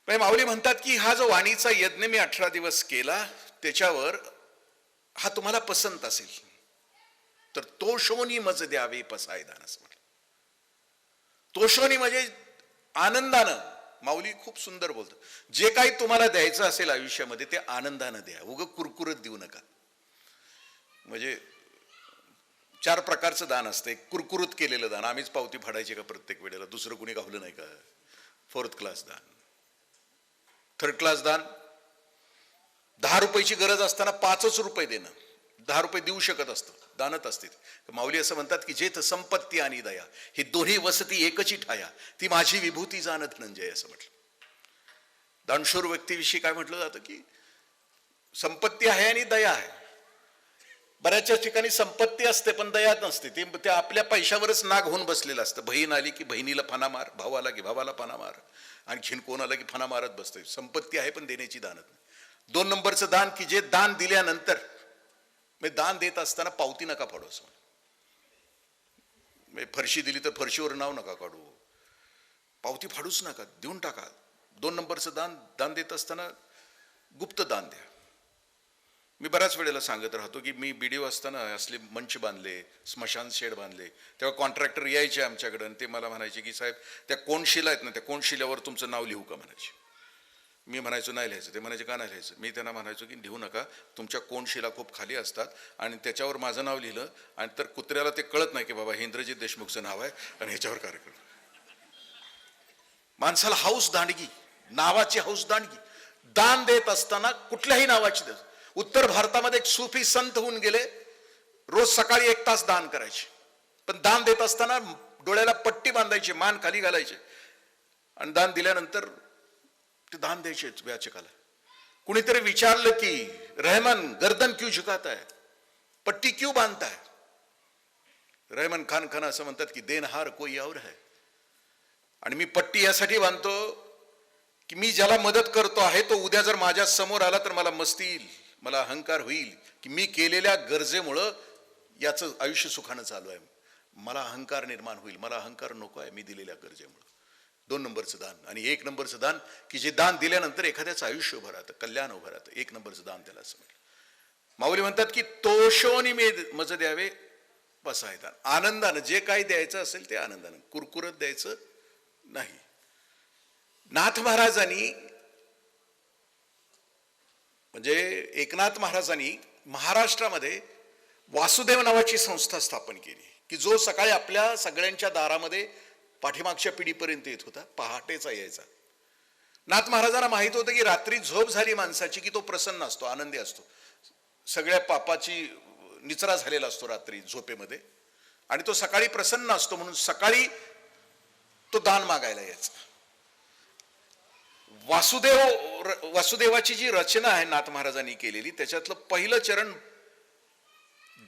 माऊली म्हणतात की हा जो वाणीचा यज्ञ मी 18 दिवस केला, त्याच्यावर हा तुम्हाला पसंत असेल तर तोषोनी मज द्यावे पसायदान असं म्हटलं. तोषोनी म्हणजे आनंदानं. माऊली खूप सुंदर बोलतो, जे काही तुम्हाला द्यायचं असेल आयुष्यामध्ये ते आनंदानं द्या, उगं कुरकुरत देऊ नका. म्हणजे 4 प्रकारचं दान असतं. एक कुरकुरत केलेलं दान, आम्हीच पावती फाडायची का प्रत्येक वेळेला, दुसरं कुणी गावलं नाही का. 4th क्लास दान. 3rd क्लास दान, 10 रुपयाची गरज असताना 5च रुपये देणं. 10 रुपये देऊ शकत असतं, दानत असते. माऊली असं म्हणतात की जेथ संपत्ती आणि दया ही दोन्ही वसती एकची ठाया, ती माझी विभूती जाण धनंजय असं म्हटलं. दानशूर व्यक्तीविषयी काय म्हटलं जातं की संपत्ती आहे आणि दया आहे. बऱ्याचशा ठिकाणी संपत्ती असते पण दया नसते. ते आपल्या पैशावरच नाग होऊन बसलेलं असतं. बहीण आली की बहिणीला फणा मार, भाऊ आला की भावाला फणा मार, आणखीन कोण आला की फणा मारत बसते. संपत्ती आहे पण देण्याची दानत नाही. 2 नंबरचं दान की जे दान दिल्यानंतर, दान देत असताना पावती नका फाडू असं. फरशी दिली तर फरशीवर नाव नका काढू, पावती फाडूच नका, देऊन टाका. 2 नंबरचं दान, दान देत असताना गुप्त दान द्या. मी बऱ्याच वेळेला सांगत राहतो की मी बीडीओ असताना असले मंच बांधले, स्मशान शेड बांधले, तेव्हा कॉन्ट्रॅक्टर यायचे आमच्याकडे आणि ते मला म्हणायचे की साहेब त्या कोणशिला आहेत ना, त्या कोणशिल्यावर तुमचं नाव लिहू का म्हणायचे. मी म्हणायचो नाही लिहायचं. ते म्हणायचे का नाही लिहायचं. मी त्यांना म्हणायचो की लिहू नका, तुमच्या कोणशिला खूप खाली असतात आणि त्याच्यावर माझं नाव लिहिलं आणि तर कुत्र्याला ते कळत नाही की बाबा हे इंद्रजित देशमुखचं नाव आहे आणि ह्याच्यावर कार्यक्रम. माणसाला हौस दांडगी, नावाची हौस दांडगी. दान देत असताना कुठल्याही नावाची उत्तर भारतामध्ये एक सुफी संत होऊन गेले, रोज सकाळी 1 तास दान करायचे, पण दान देत असताना डोळ्याला पट्टी बांधायची, मान खाली घालायचे आणि दान दिल्यानंतर ते दान द्यायचे याचकाला. कुणीतरी विचारलं की रहमान गर्दन क्यों झुकाता है, पट्टी क्यों बांधता है. रहमान खान असं म्हणतात की देनहार कोई और है. आणि मी पट्टी यासाठी बांधतो की मी ज्याला मदत करतो आहे तो उद्या जर माझ्या समोर आला तर मला मस्ती येईल, मला अहंकार होईल की मी केलेल्या गरजेमुळं याचं आयुष्य सुखानं चालू आहे. मला अहंकार निर्माण होईल, मला अहंकार नको आहे मी दिलेल्या गरजेमुळं. 2 नंबरचं दान. आणि 1 नंबरचं दान की जे दान दिल्यानंतर एखाद्याचं आयुष्य उभं राहतं, कल्याण उभं राहतं. 1 नंबरचं दान त्याला असं म्हटलं. माऊली म्हणतात की तोषोनी मज द्यावे बसाय दान. आनंदानं जे काही द्यायचं असेल ते आनंदानं, कुरकुरत द्यायचं नाही. नाथ महाराजांनी म्हणजे एकनाथ महाराजांनी महाराष्ट्रामध्ये वासुदेव नावाची संस्था स्थापन केली की जो सकाळी आपल्या सगळ्यांच्या दारामध्ये पाठीमागच्या पिढीपर्यंत येत होता, पहाटेचा यायचा. नाथ महाराजांना माहित होतं की रात्री झोप झाली माणसाची की तो प्रसन्न असतो, आनंदी असतो, सगळ्या पापाची निचरा झालेला असतो रात्री झोपेमध्ये आणि तो सकाळी प्रसन्न असतो, म्हणून सकाळी तो दान मागायला यायचा. वासुदेवाची जी रचना आहे नाथ महाराजांनी केलेली त्याच्यातलं पहिलं चरण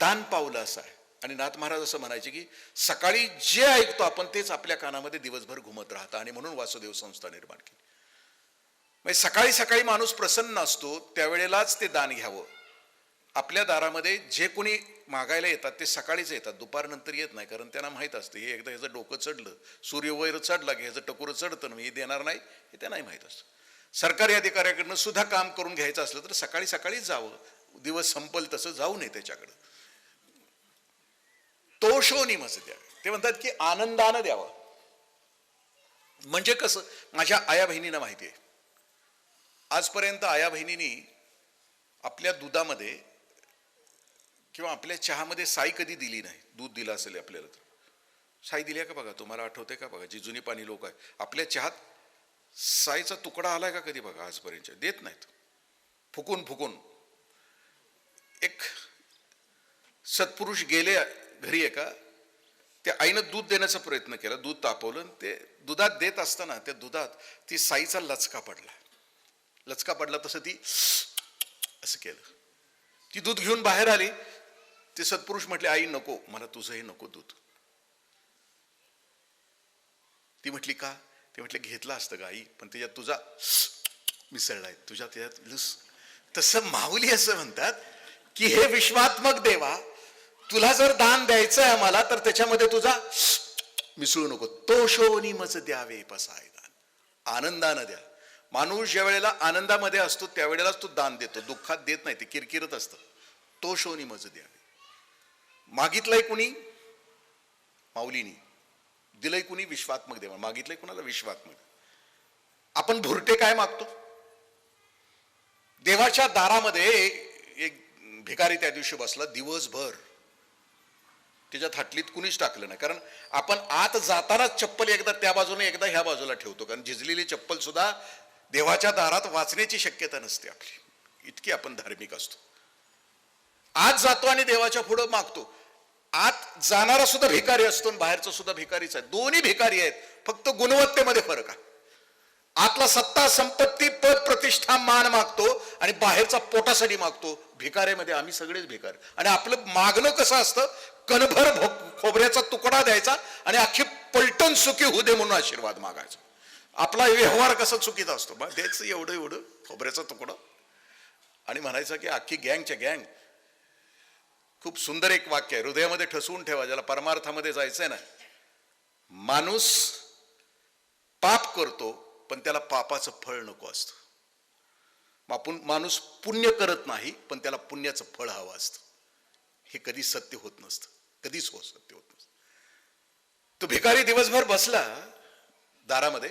दान पावलं असं आहे. आणि नाथ महाराज असं म्हणायचे की सकाळी जे ऐकतो आपण तेच आपल्या कानामध्ये दिवसभर घुमत राहतं आणि म्हणून वासुदेव संस्था निर्माण केली. म्हणजे सकाळी सकाळी माणूस प्रसन्न असतो त्यावेळेलाच ते दान घ्यावं. आपल्या दारामध्ये जे कोणी मागायला येतात ते सकाळीच येतात, दुपारनंतर येत नाही, कारण त्यांना माहीत असतं हे एकदा ह्याचं डोकं चढलं, सूर्य वैर चढला की ह्याचं टकुरं चढतं, हे देणार नाही हे त्यांनाही माहीत असतं. सरकारी अधिकाऱ्याकडनं सुद्धा काम करून घ्यायचं असलं तर सकाळी सकाळीच जावं, दिवस संपल तसं जाऊ नये त्याच्याकडं. तोषोनी मज द्यावे. ते म्हणतात की आनंदानं द्यावं. म्हणजे कसं, माझ्या आया बहिणींना माहिती आहे, आजपर्यंत आया बहिणींनी आपल्या दुधामध्ये किंवा आपल्या चहामध्ये साई कधी दिली नाही. दूध दिलं असेल आपल्याला तर साई दिली आहे का बघा, तुम्हाला आठवते का बघा, जी जुनी पाणी लोक आहे आपल्या चहात साईचा तुकडा आलाय का कधी बघा, आजपर्यंत देत नाहीत. फुकून फुकून. एक सत्पुरुष गेले घरी एका, त्या आईनं दूध देण्याचा प्रयत्न केला, दूध तापवलं, ते दुधात देत असताना त्या दुधात ती साईचा लचका पडला तसं ती असं केलं. ती दूध घेऊन बाहेर आली. ते सत्पुरुष म्हटले आई नको, मला तुझं हे नको दूध. ती म्हटली का? ते म्हटले घेतलं असतं का आई, पण त्याच्यात तुझा मिसळलाय, तुझ्या त्याच्यात लुस. तसं माऊली असं म्हणतात की हे विश्वात्मक देवा, तुला जर दान द्यायचं आहे आम्हाला तर त्याच्यामध्ये तुझा मिसळू नको. तोषोनी मज द्यावे पसाय दान. आनंदानं द्या. माणूस ज्या वेळेला आनंदामध्ये असतो त्यावेळेलाच तो दान देतो, दुःखात देत नाही, ते किरकिरत असतं. तोषोनी मज द्यावे. मागितलंय कुणी? माऊलीनी. दिलंय कुणी? विश्वात्मक देवा. मागितलंय कुणाला? विश्वात्मक. आपण भुरटे काय मागतो? देवाच्या दारामध्ये एक भिकारी त्या दिवशी बसला दिवसभर, त्याच्यात हाटलीत कुणीच टाकलं नाही, कारण आपण आत जातानाच चप्पल एकदा त्या बाजूने एकदा ह्या बाजूला ठेवतो, कारण झिजलेली चप्पल सुद्धा देवाच्या दारात वाचण्याची शक्यता नसते आपली, इतकी आपण धार्मिक असतो. आत जातो आणि देवाच्या पुढे मागतो. आत जाणारा सुद्धा भिकारी असतो आणि बाहेरचा सुद्धा भिकारीच आहे, दोन्ही भिकारी आहेत, फक्त गुणवत्तेमध्ये फरक आहे. आतला सत्ता संपत्ती पद प्रतिष्ठा मान मागतो आणि बाहेरचा पोटासाठी मागतो. भिकाऱ्यामध्ये आम्ही सगळेच भिकार. आणि आपलं मागणं कसं असतं, कणभर खोबऱ्याचा तुकडा द्यायचा आणि अख्खी पलटण सुखी होऊ दे म्हणून आशीर्वाद मागायचा. आपला व्यवहार कसा चुकीचा असतो, द्यायचं एवढं एवढं खोबऱ्याचा तुकडा आणि म्हणायचं की अख्खी गँगच्या गँग. खूप सुंदर एक वाक्य आहे, हृदयामध्ये ठसवून ठेवा, ज्याला परमार्थामध्ये जायचंय ना. माणूस पाप करतो पण त्याला पापाचं फळ नको असतं. माणूस पुण्य करत नाही, पण त्याला पुण्याचं फळ हवं असतं. हे कधी सत्य होत नसतं, कधीच सत्य होत नसतं. तो भिकारी दिवसभर बसला दारामध्ये,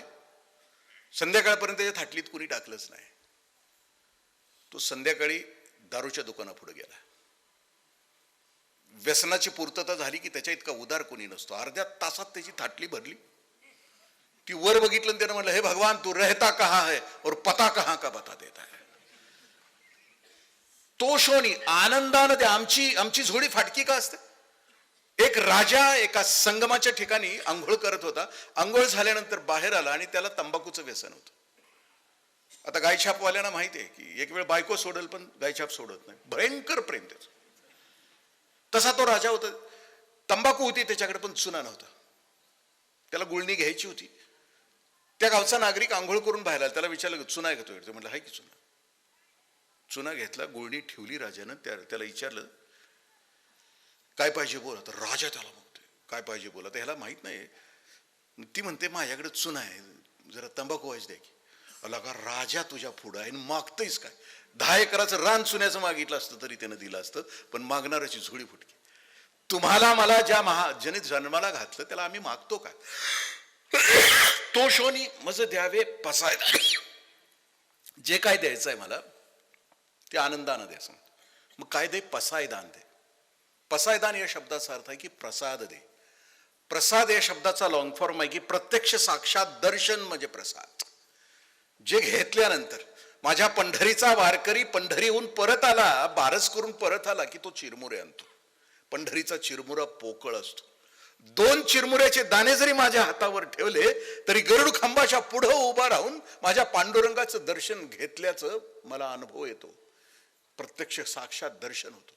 संध्याकाळपर्यंत त्याच्या थाटलीत कुणी टाकलंच नाही. तो संध्याकाळी दारूच्या दुकानापुढे गेला. व्यसनाची पूर्तता झाली की त्याच्या इतका उदार कोणी नसतो. अर्ध्या तासात त्याची थाटली भरली. ती वर बघितलं आणि त्यानं म्हटलं, हे भगवान, तू रहता कहाँ है और पता कहाँ का बता देता है. तो शोनी आनंदानं ते आमची झोडी फाटकी का असते. एक राजा एका संगमाच्या ठिकाणी आंघोळ करत होता. आंघोळ झाल्यानंतर बाहेर आला आणि त्याला तंबाखूचं व्यसन होतं. आता गायछापवाल्यांना माहिती आहे की एक वेळ बायको सोडेल पण गायछाप सोडत नाही. भयंकर प्रेम त्याचं. तसा तो राजा होता. तंबाखू होती त्याच्याकडे, पण चुना नव्हता. त्याला गुळणी घ्यायची होती. त्या गावचा नागरिक आंघोळ करून बाहेर आला. त्याला विचारलं, चुना घेतो? म्हटलं, हाय की चुना. चुना घेतला, गुळणी ठेवली राजानं. त्याला विचारलं, काय पाहिजे बोला. तर राजा त्याला बघतोय, काय पाहिजे बोला. तर ह्याला माहित नाही. ती म्हणते, माझ्याकडे चुना आहे, जरा तंबाखू व्हायच द्या की. अला का राजा तुझ्या पुढं आहे, मागतोयस काय? 10 एकराचं रान चुन्याचं मागितलं असतं तरी त्यानं दिलं असतं, पण मागणाऱ्याची झोळी फुटकी. तुम्हाला मला ज्या महाजनीत जन्माला घातलं त्याला आम्ही मागतो का? तो शोनी मज द्यावे पसायदान. जे काय द्यायचंय मला ते आनंदानं द्यायचं. मग काय दे? पसायदान दे. पसायदान या शब्दाचा अर्थ आहे की प्रसाद दे. प्रसाद या शब्दाचा लॉंग फॉर्म आहे की प्रत्यक्ष साक्षात दर्शन म्हणजे प्रसाद. जे घेतल्यानंतर माझ्या पंढरीचा वारकरी पंढरीहून परत आला, बारस करून परत आला की तो चिरमुरे आणतो. पंढरीचा चिरमुरा पोकळ असतो. 2 चिरमुऱ्याचे दाणे जरी माझ्या हातावर ठेवले तरी गरुड खांबाच्या पुढं उभा राहून माझ्या पांडुरंगाचं दर्शन घेतल्याचं मला अनुभव येतो. प्रत्यक्ष साक्षात दर्शन होतं.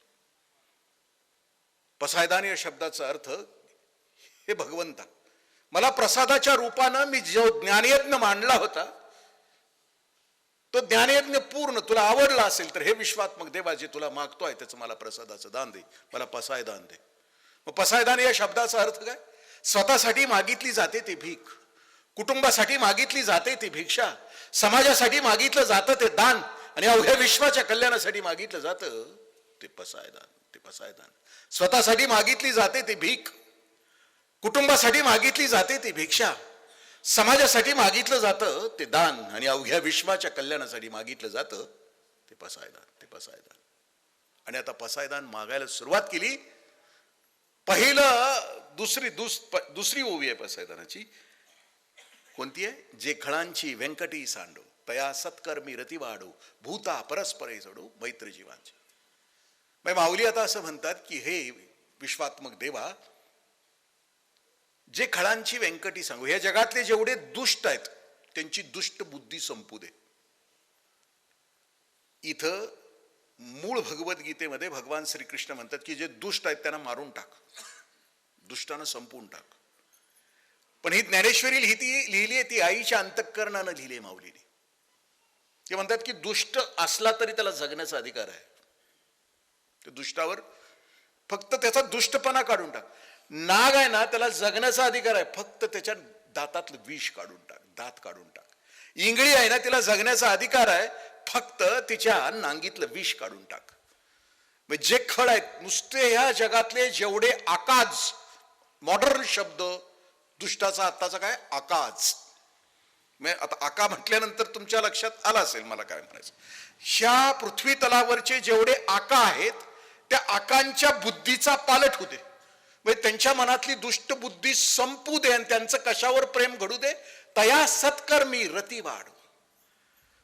पसायदान या शब्दाचा अर्थ, हे भगवंता, मला प्रसादाच्या रूपानं मी जो ज्ञानयज्ञ मांडला होता तो ज्ञानयज्ञ पूर्ण तुला आवडला असेल तर हे विश्वात्मक देवा, जे तुला मागतोय त्याचं मला प्रसादाचं दान दे, मला पसायदान दे. मग पसायदान या शब्दाचा अर्थ काय? स्वतःसाठी मागितली जाते ती भीक, कुटुंबासाठी मागितली जाते ती भिक्षा, समाजासाठी मागितलं जातं ते दान, आणि अवघ्या विश्वाच्या कल्याणासाठी मागितलं जातं ते पसायदान. ते पसायदान. स्वतःसाठी मागितली जाते ती भीक, कुटुंबासाठी मागितली जाते ती भिक्षा, समाजासाठी मागितलं जातं ते दान, आणि अवघ्या विश्वाच्या कल्याणासाठी मागितलं जातं ते पसायदान. ते पसायदान. आणि आता पसायदान मागायला सुरुवात केली. पहिलं दुसरी ओवी आहे पसायदानाची. कोणती आहे? जे खळांची व्यंकटी सांडो, तया सत्कर्मी रती वाढो, भूता परस्परे जोडो मैत्र जीवांची. माऊली आता असं म्हणतात की हे विश्वात्मक देवा, जे खळांची व्यंकटी सांगू, या जगातले जेवढे दुष्ट आहेत त्यांची दुष्ट बुद्धी संपू दे. इथं मूळ भगवद्गीतेमध्ये भगवान श्रीकृष्ण म्हणतात की जे दुष्ट आहेत त्यांना मारून टाक, दुष्टानं संपवून टाक. पण ही ज्ञानेश्वरी लिहिली आहे ती आईच्या अंतःकरणानं लिहिली आहे माऊलीने. ते म्हणतात की दुष्ट असला तरी त्याला जगण्याचा अधिकार आहे. त्या दुष्टावर फक्त त्याचा दुष्टपणा काढून टाक. नाग आहे ना, त्याला जगण्याचा अधिकार आहे, फक्त त्याच्या दातातलं विष काढून टाक, दात काढून टाक. इंगळी आहे ना, तिला जगण्याचा अधिकार आहे, फक्त तिच्या नांगीतलं विष काढून टाक. जे खळ आहेत नुसते ह्या जगातले जेवढे आकाज, मॉडर्न शब्द दुष्टाचा आत्ताचा काय? आकाज. आता आका म्हटल्यानंतर तुमच्या लक्षात आला असेल मला काय म्हणायचं. ह्या पृथ्वी तलावरचे जेवढे आका आहेत त्या आकांच्या बुद्धीचा पालट होते. म्हणजे त्यांच्या मनातली दुष्ट बुद्धी संपू दे आणि त्यांचं कशावर प्रेम घडू दे? तया सत्कर्मी रती वाढ.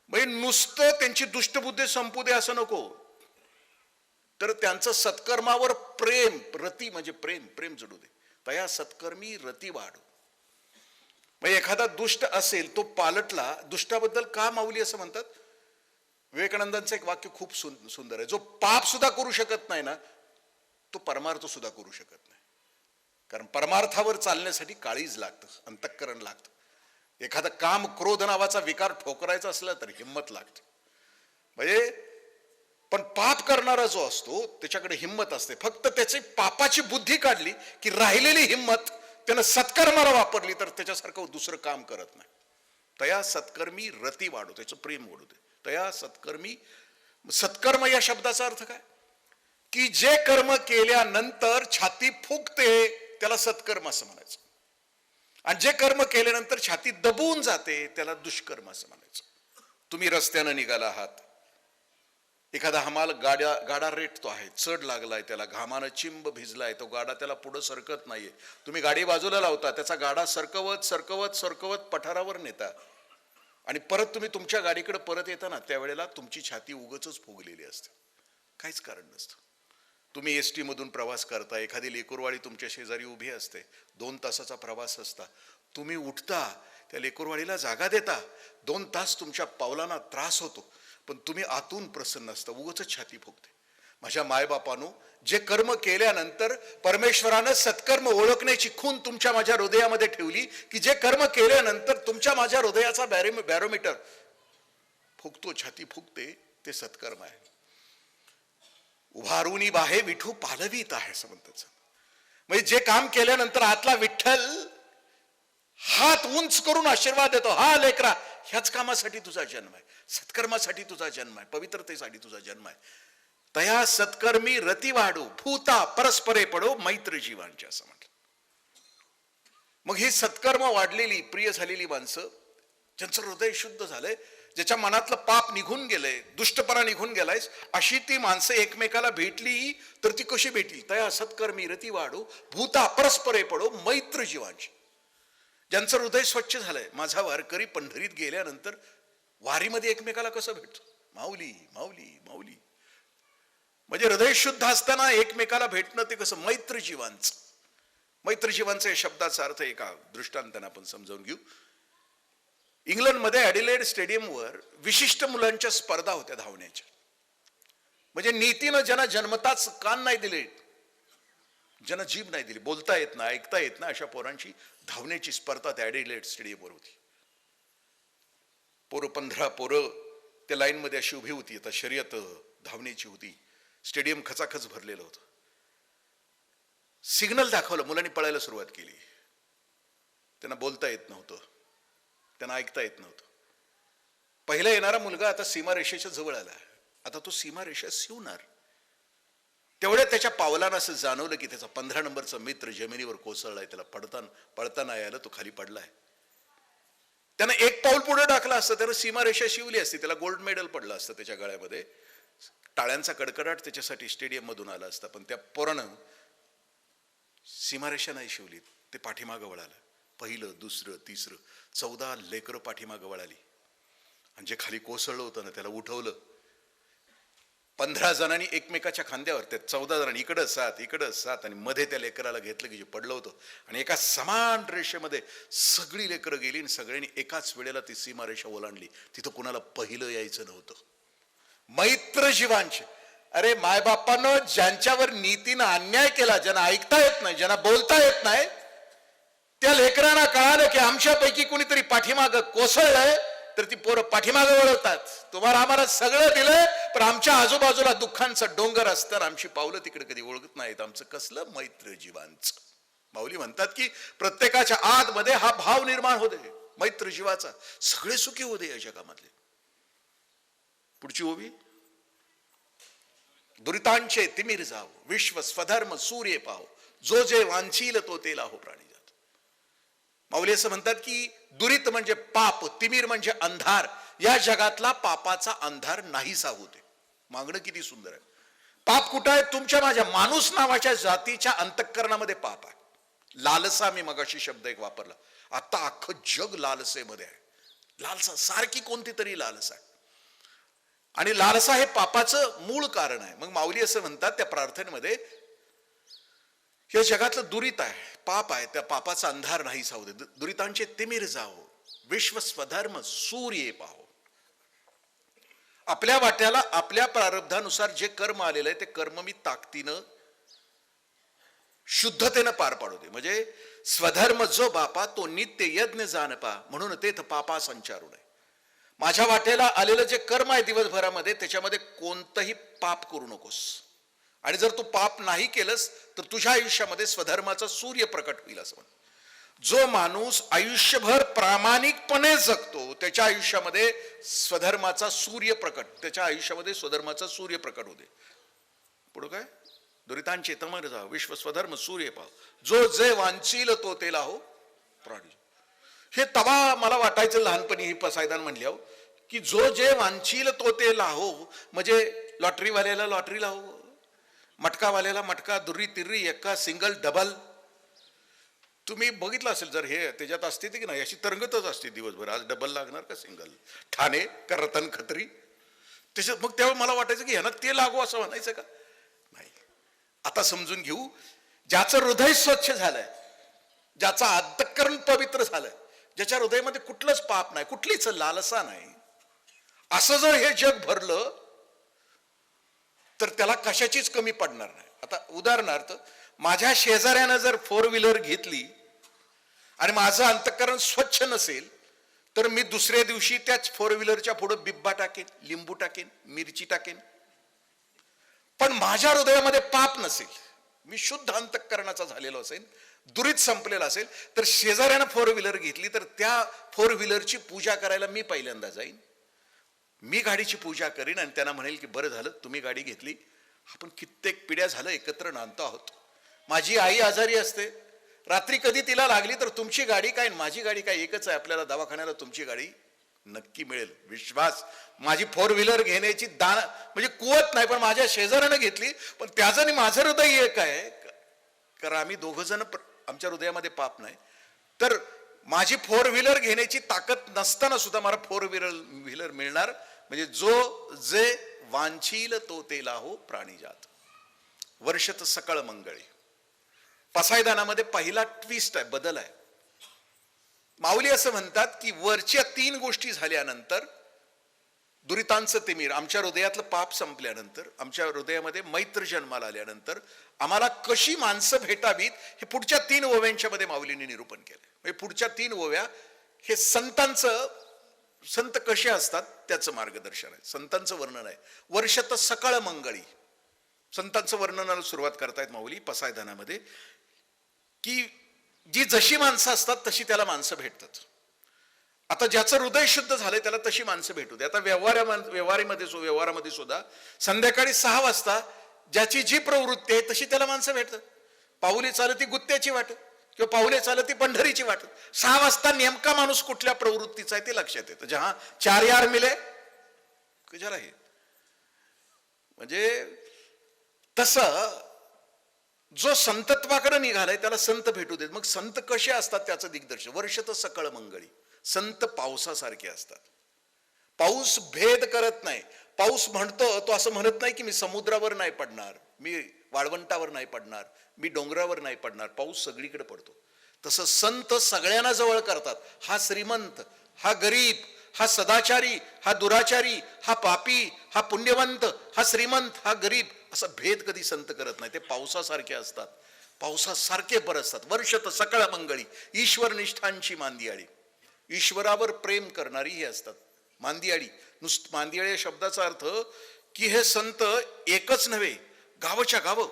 म्हणजे नुसतं त्यांची दुष्ट बुद्धी संपू दे असं नको, तर त्यांचं सत्कर्मावर प्रेम, रती म्हणजे प्रेम जडू दे. तया सत्कर्मी रती वाढ. म्हणजे एखादा दुष्ट असेल तो पालटला. दुष्टाबद्दल का माऊली असं म्हणतात? विवेकानंदांचं एक वाक्य खूप सुंदर आहे. जो पाप सुद्धा करू शकत नाही ना, तो परमार्थ सुद्धा करू शकत नाही. कारण परमार्थावर चालण्यासाठी काळीज लागतं, अंतःकरण लागतं. एखादा काम क्रोध नावाचा विकार ठोकरायचा असला तर हिंमत लागते. म्हणजे पण पाप करणारा जो असतो त्याच्याकडे हिंमत असते. फक्त त्याची पापाची बुद्धी काढली की राहिलेली हिंमत त्यानं सत्कर्माला वापरली तर त्याच्यासारखं दुसरं काम करत नाही. तया सत्कर्मी रती वाढो, त्याचं प्रेम वाढू दे. तया सत्कर्मी. सत्कर्म या शब्दाचा अर्थ काय? की जे कर्म केल्यानंतर छाती फुगते त्याला सत्कर्म असं म्हणायचं, आणि जे कर्म केल्यानंतर छाती दबून जाते त्याला दुष्कर्म असं म्हणायचं. तुम्ही रस्त्यानं निघाला आहात, एखादा हमाल गाडा रेटतो आहे, चढ लागलाय, त्याला घामानं चिंब भिजलाय, तो गाडा त्याला पुढं सरकत नाहीये, तुम्ही गाडी बाजूला लावता, त्याचा गाडा सरकवत सरकवत सरकवत पठारावर नेता, आणि परत तुम्ही तुमच्या गाडीकडे परत येताना त्यावेळेला तुमची छाती उगच फुगलेली असते, काहीच कारण नसतं. तुम्ही एसटी मधून प्रवास करता, एखादी लेकरवाळी तुमच्या शेजारी उभी असते, 2 तासाचा प्रवास असता, तुम्ही उठता, त्या लेकरवाळीला जागा देता, 2 तास तुमच्या पावलांना त्रास होतो, पण तुम्ही आतून प्रसन्न असता, उगाच छाती फुगते. माझ्या मायबापानो, जे कर्म केल्यानंतर परमेश्वरानं सत्कर्म ओळखण्याची खूण तुमच्या माझ्या हृदयामध्ये ठेवली, की जे कर्म केल्यानंतर तुमच्या माझ्या हृदयाचा बॅरोमीटर फुगतो, छाती फुगते, ते सत्कर्म आहे. उभारूनी बाहे विठू पालवीत आहे असं म्हणतात. म्हणजे जे काम केल्यानंतर आतला विठ्ठल हात उंच करून आशीर्वाद देतो, हा लेकरा, ह्याच कामासाठी तुझा जन्म आहे, सत्कर्मासाठी तुझा जन्म आहे, पवित्रतेसाठी तुझा जन्म आहे. तया सत्कर्मी रती वाढू, भूता परस्परे पडो मैत्र जीवांचे असं म्हटलं. मग ही सत्कर्म वाढलेली प्रिय झालेली माणसं, ज्यांचं हृदय शुद्ध झालंय, ज्याच्या मनातलं पाप निघून गेलंय, दुष्टपणा निघून गेलाय, अशी ती माणसं एकमेकाला भेटली तर ती कशी भेटली? तया सत्कर्मी रती वाढू, भूता परस्परे पडो मैत्र जीवांची. ज्यांचं हृदय स्वच्छ झालंय, माझा वारकरी पंढरीत गेल्यानंतर वारीमध्ये एकमेकाला कसं भेटतो? माऊली माऊली माऊली. म्हणजे हृदय शुद्ध असताना एकमेकाला भेटणं ते कसं? मैत्र जीवांचं. मैत्र जीवांचं या शब्दाचा अर्थ एका दृष्टांताने आपण समजावून घेऊ. इंग्लंडमध्ये ॲडिलेड स्टेडियमवर विशिष्ट मुलांच्या स्पर्धा होत्या धावण्याच्या. म्हणजे नीतीनं ज्यांना जन्मताच कान नाही दिले, ज्यांना जीभ नाही दिली, बोलता येत नाही, ऐकता येत नाही, अशा पोरांची धावण्याची स्पर्धा त्या ॲडिलेड स्टेडियमवर होती. 15 पोरं त्या लाईनमध्ये अशी उभी होती. आता शर्यत धावण्याची होती. स्टेडियम खचाखच भरलेलं होतं. सिग्नल दाखवलं, मुलांनी पळायला सुरुवात केली. त्यांना बोलता येत नव्हतं, त्यांना ऐकता येत नव्हतं. पहिला येणारा मुलगा आता सीमारेषेच्या जवळ आला. आता तो सीमारेषा शिवणार. तेवढ्या त्याच्या पावलानं असं जाणवलं की त्याचा 15 नंबरचा मित्र जमिनीवर कोसळलाय. त्याला पडता नाही आलं, तो खाली पडलाय. त्यानं एक पाऊल पुढे टाकलं असतं, त्यानं सीमारेषा शिवली असती, त्याला गोल्ड मेडल पडलं असतं त्याच्या गळ्यामध्ये. टाळ्यांचा कडकडाट त्याच्यासाठी स्टेडियम मधून आला असता. पण त्या पोरानं सीमारेषा नाही शिवली, ते पाठीमागं वळालं. पहिलं, दुसरं, तिसरं 14 लेकरं पाठीमागं वळाली. आणि जे खाली कोसळलं होतं ना, त्याला उठवलं. 15 जणांनी एकमेकाच्या खांद्यावर, त्या 14 जणांनी इकडं 7 इकडं 7, आणि मध्ये त्या लेकराला घेतलं की जे पडलं होतं. आणि एका समान रेषेमध्ये सगळी लेकरं गेली आणि सगळ्यांनी एकाच वेळेला ती सीमारेषा ओलांडली. तिथं कुणाला पहिलं यायचं नव्हतं. मैत्र जीवांचे. अरे मायबापानं ज्यांच्यावर नीतीनं अन्याय केला, ज्यांना ऐकता येत नाही, ज्यांना बोलता येत नाही, त्या लेकरांना कळालं की आमच्यापैकी कोणीतरी पाठीमागं कोसळलंय, तर ती पोरं पाठीमागं वळवतात. तुम्हाला आम्हाला सगळं दिलंय, पण आमच्या आजूबाजूला दुःखांचा डोंगर असताना आमची पावलं तिकडे कधी ओळखत नाहीत. आमचं कसलं मैत्र जीवांचं. माऊली म्हणतात की प्रत्येकाच्या आत मध्ये हा भाव निर्माण होते मैत्र जीवाचा. सगळे सुखी होते या जगामधले. पुढची ओवी. दुरितांचे तिमिर जाव, विश्व स्वधर्म सूर्य पाहो, जो जे वांछील तो तेला हो प्राणी जात. माऊली असं म्हणतात की दुरित म्हणजे पाप, तिमिर म्हणजे अंधार. या जगातला पापाचा अंधार नाहीसा होते. मागणं किती सुंदर आहे. पाप कुठं आहे? तुमच्या माझ्या माणूस नावाच्या जातीच्या अंतःकरणामध्ये पाप आहे. लालसा, मी मगाशी शब्द एक वापरला. आता अख्खं जग लालसेमध्ये आहे. लालसा, सारखी कोणती तरी लालसा आहे. आणि लालसा हे पापाचं मूळ कारण आहे. मग माऊली असं म्हणतात त्या प्रार्थनेमध्ये, या जगातलं दुरित आहे, पाप आहे, त्या पापाचा अंधार नाही सावू दे. दुरितांचे तिमिर जावो, विश्व स्वधर्म सूर्य पाहो. आपल्या वाट्याला आपल्या प्रारब्धानुसार जे कर्म आलेलं आहे ते कर्म मी ताकदीनं शुद्धतेनं पार पाडू दे. म्हणजे स्वधर्म जो बापा तो नित्य यज्ञ जानपा, म्हणून तेथ पापा संचारू नये. माझ्या वाट्याला आलेलं जे कर्म आहे दिवसभरामध्ये, त्याच्यामध्ये कोणतंही पाप करू नकोस. आणि जर तू पाप नाही केलंस तर तुझ्या आयुष्यामध्ये स्वधर्माचा सूर्य प्रकट होईल असं म्हणत. जो माणूस आयुष्यभर प्रामाणिकपणे जगतो त्याच्या आयुष्यामध्ये स्वधर्माचा सूर्य प्रकट, त्याच्या आयुष्यामध्ये स्वधर्माचा सूर्य प्रकट होते. पुढं काय, दुरितांचे तमर जा विश्व स्वधर्म सूर्य पाव, जो जे वांचील तो ते लाहो प्राणी. हे तवा मला वाटायचं लहानपणी ही पसायदान म्हणल्यावर की जो जे वांचील तो ते लाहो, म्हणजे लॉटरीवाल्याला लॉटरी लाहो, मटकावाल्याला मटका, दुर्री तिर्री एक्का सिंगल डबल. तुम्ही बघितलं असेल जर हे त्याच्यात असते की नाही, अशी तरंगतच असते दिवसभर, आज डबल लागणार का सिंगल, ठाणे का रतन खत्री. त्याच्यात मग तेव्हा मला वाटायचं की ह्यानं ते लागू असं म्हणायचं का. नाही, आता समजून घेऊ, ज्याचं हृदय स्वच्छ झालंय, ज्याचं अंतःकरण पवित्र झालंय, ज्याच्या हृदयामध्ये कुठलंच पाप नाही, कुठलीच लालसा नाही, असं जर हे जग भरलं तर त्याला कशाचीच कमी पडणार नाही. आता उदाहरणार्थ, माझ्या शेजाऱ्यानं जर 4 व्हीलर घेतली आणि माझं अंतःकरण स्वच्छ नसेल तर मी दुसऱ्या दिवशी त्याच 4 व्हीलरच्या पुढे बिब्बा टाकेन, लिंबू टाकेन, मिरची टाकेन. पण माझ्या हृदयामध्ये पाप नसेल, मी शुद्ध अंतःकरणाचा झालेलो असेल, दुरीत संपलेला असेल, तर शेजाऱ्यानं 4 व्हीलर घेतली तर त्या 4 व्हीलरची पूजा करायला मी पहिल्यांदा जाईन, मी गाडीची पूजा करीन आणि त्यांना म्हणेल की बरं झालं तुम्ही गाडी घेतली, आपण कित्येक पिढ्या झालं एकत्र नांदतो आहोत. माझी आई आजारी असते, रात्री कधी तिला लागली तर तुमची गाडी काय माझी गाडी काय एकच आहे, आपल्याला दवाखान्याला तुमची गाडी नक्की मिळेल. विश्वास, माझी 4 व्हीलर घेण्याची दान म्हणजे कुवत नाही, पण माझ्या शेजाऱ्यानं घेतली, पण त्याचं आणि माझं हृदय एक आहे, कारण आम्ही दोघ जण आमच्या हृदयामध्ये पाप नाही. तर माझी 4 व्हीलर घेण्याची ताकद नसताना सुद्धा मला 4 व्हीलर मिळणार, म्हणजे जो जे वांछील तो ते लाहो प्राणी जात. वर्षत सकळ मंगळी पसायदानामध्ये पहिला ट्विस्ट आहे, बदल आहे. माऊली असं म्हणतात की वरच्या 3 गोष्टी झाल्यानंतर, दुरितांचं तिमीर, आमच्या हृदयातलं पाप संपल्यानंतर, आमच्या हृदयामध्ये मैत्र जन्माला आल्यानंतर आम्हाला कशी माणसं भेटावीत हे पुढच्या 3 ओव्यांच्या मध्ये माऊलींनी निरूपण केलं. म्हणजे पुढच्या 3 ओव्या हे संतांचं, संत कसे असतात त्याचं मार्गदर्शन आहे, संतांचं वर्णन आहे. वर्षत सकळ मंगळी, संतांचं वर्णनाला सुरुवात करतायत माऊली पसायदानामध्ये, की जी जशी माणसं असतात तशी त्याला माणसं भेटतात. आता ज्याचं हृदय शुद्ध झालंय त्याला तशी माणसं भेटू दे. आता व्यवहारामध्ये सुद्धा संध्याकाळी 6 वाजता ज्याची जी प्रवृत्ती आहे तशी त्याला माणसं भेटतात. पाऊली चालती गुत्त्याची वाटत किंवा पाऊले चालती पंढरीची वाटत. 6 वाजता नेमका माणूस कुठल्या प्रवृत्तीचा आहे ते लक्षात येतं. जहा 4 यार मिले जरा हे, म्हणजे तसं जो संतत्वाकडे निघालाय त्याला संत भेटू देत. मग संत कसे असतात त्याचं दिग्दर्शन. वर्षत सकळ मंगळी, संत पावसासारखे असतात. पाऊस भेद करत नाही. पाऊस म्हणतो तो असं म्हणत नाही की मी समुद्रावर नाही पडणार, मी वाळवंटावर नाही पडणार, मी डोंगरावर नाही पडणार. पाऊस सगळीकडे पडतो. तसं संत सगळ्यांना जवळ करतात. हा श्रीमंत, हा गरीब, हा सदाचारी, हा दुराचारी, हा पापी, हा पुण्यवंत, हा श्रीमंत, हा गरीब, असा भेद कधी संत करत नाही. ते पावसासारखे असतात, पावसासारखे बरसतात. वर्षत सकळ मंगळी, ईश्वर निष्ठांची मांदियाळी, ईश्वरावर प्रेम करणारी हे असतात मांदियाळी. मांदियाळी या शब्दाचा अर्थ की हे संत एकच नव्हे, गावच्या गाव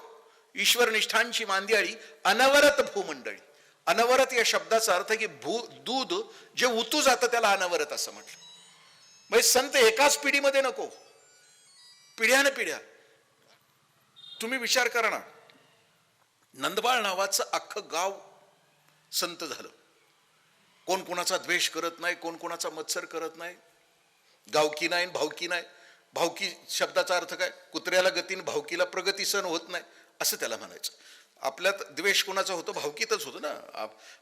ईश्वर निष्ठांची मांदियाळी, अनवरत भूमंडळी. अनवरत या शब्दाचा अर्थ की दूध जे उतू जातं त्याला अनवरत असं म्हटलं. म्हणजे संत एकाच पिढीमध्ये नको, पिढ्याने पिढ्या. तुम्ही विचार करा ना, नंदबाळ नावाचं अख्खं गाव संत झालं. कोण कोणाचा द्वेष करत नाही, कोण कोणाचा मत्सर करत नाही, गावकी नाही भावकी नाही. भावकी शब्दाचा अर्थ काय, कुत्र्याला गतीन भावकीला प्रगती सण होत नाही असं त्याला म्हणायचं. आपल्यात द्वेष कोणाचा होतो, भावकीतच होतो ना.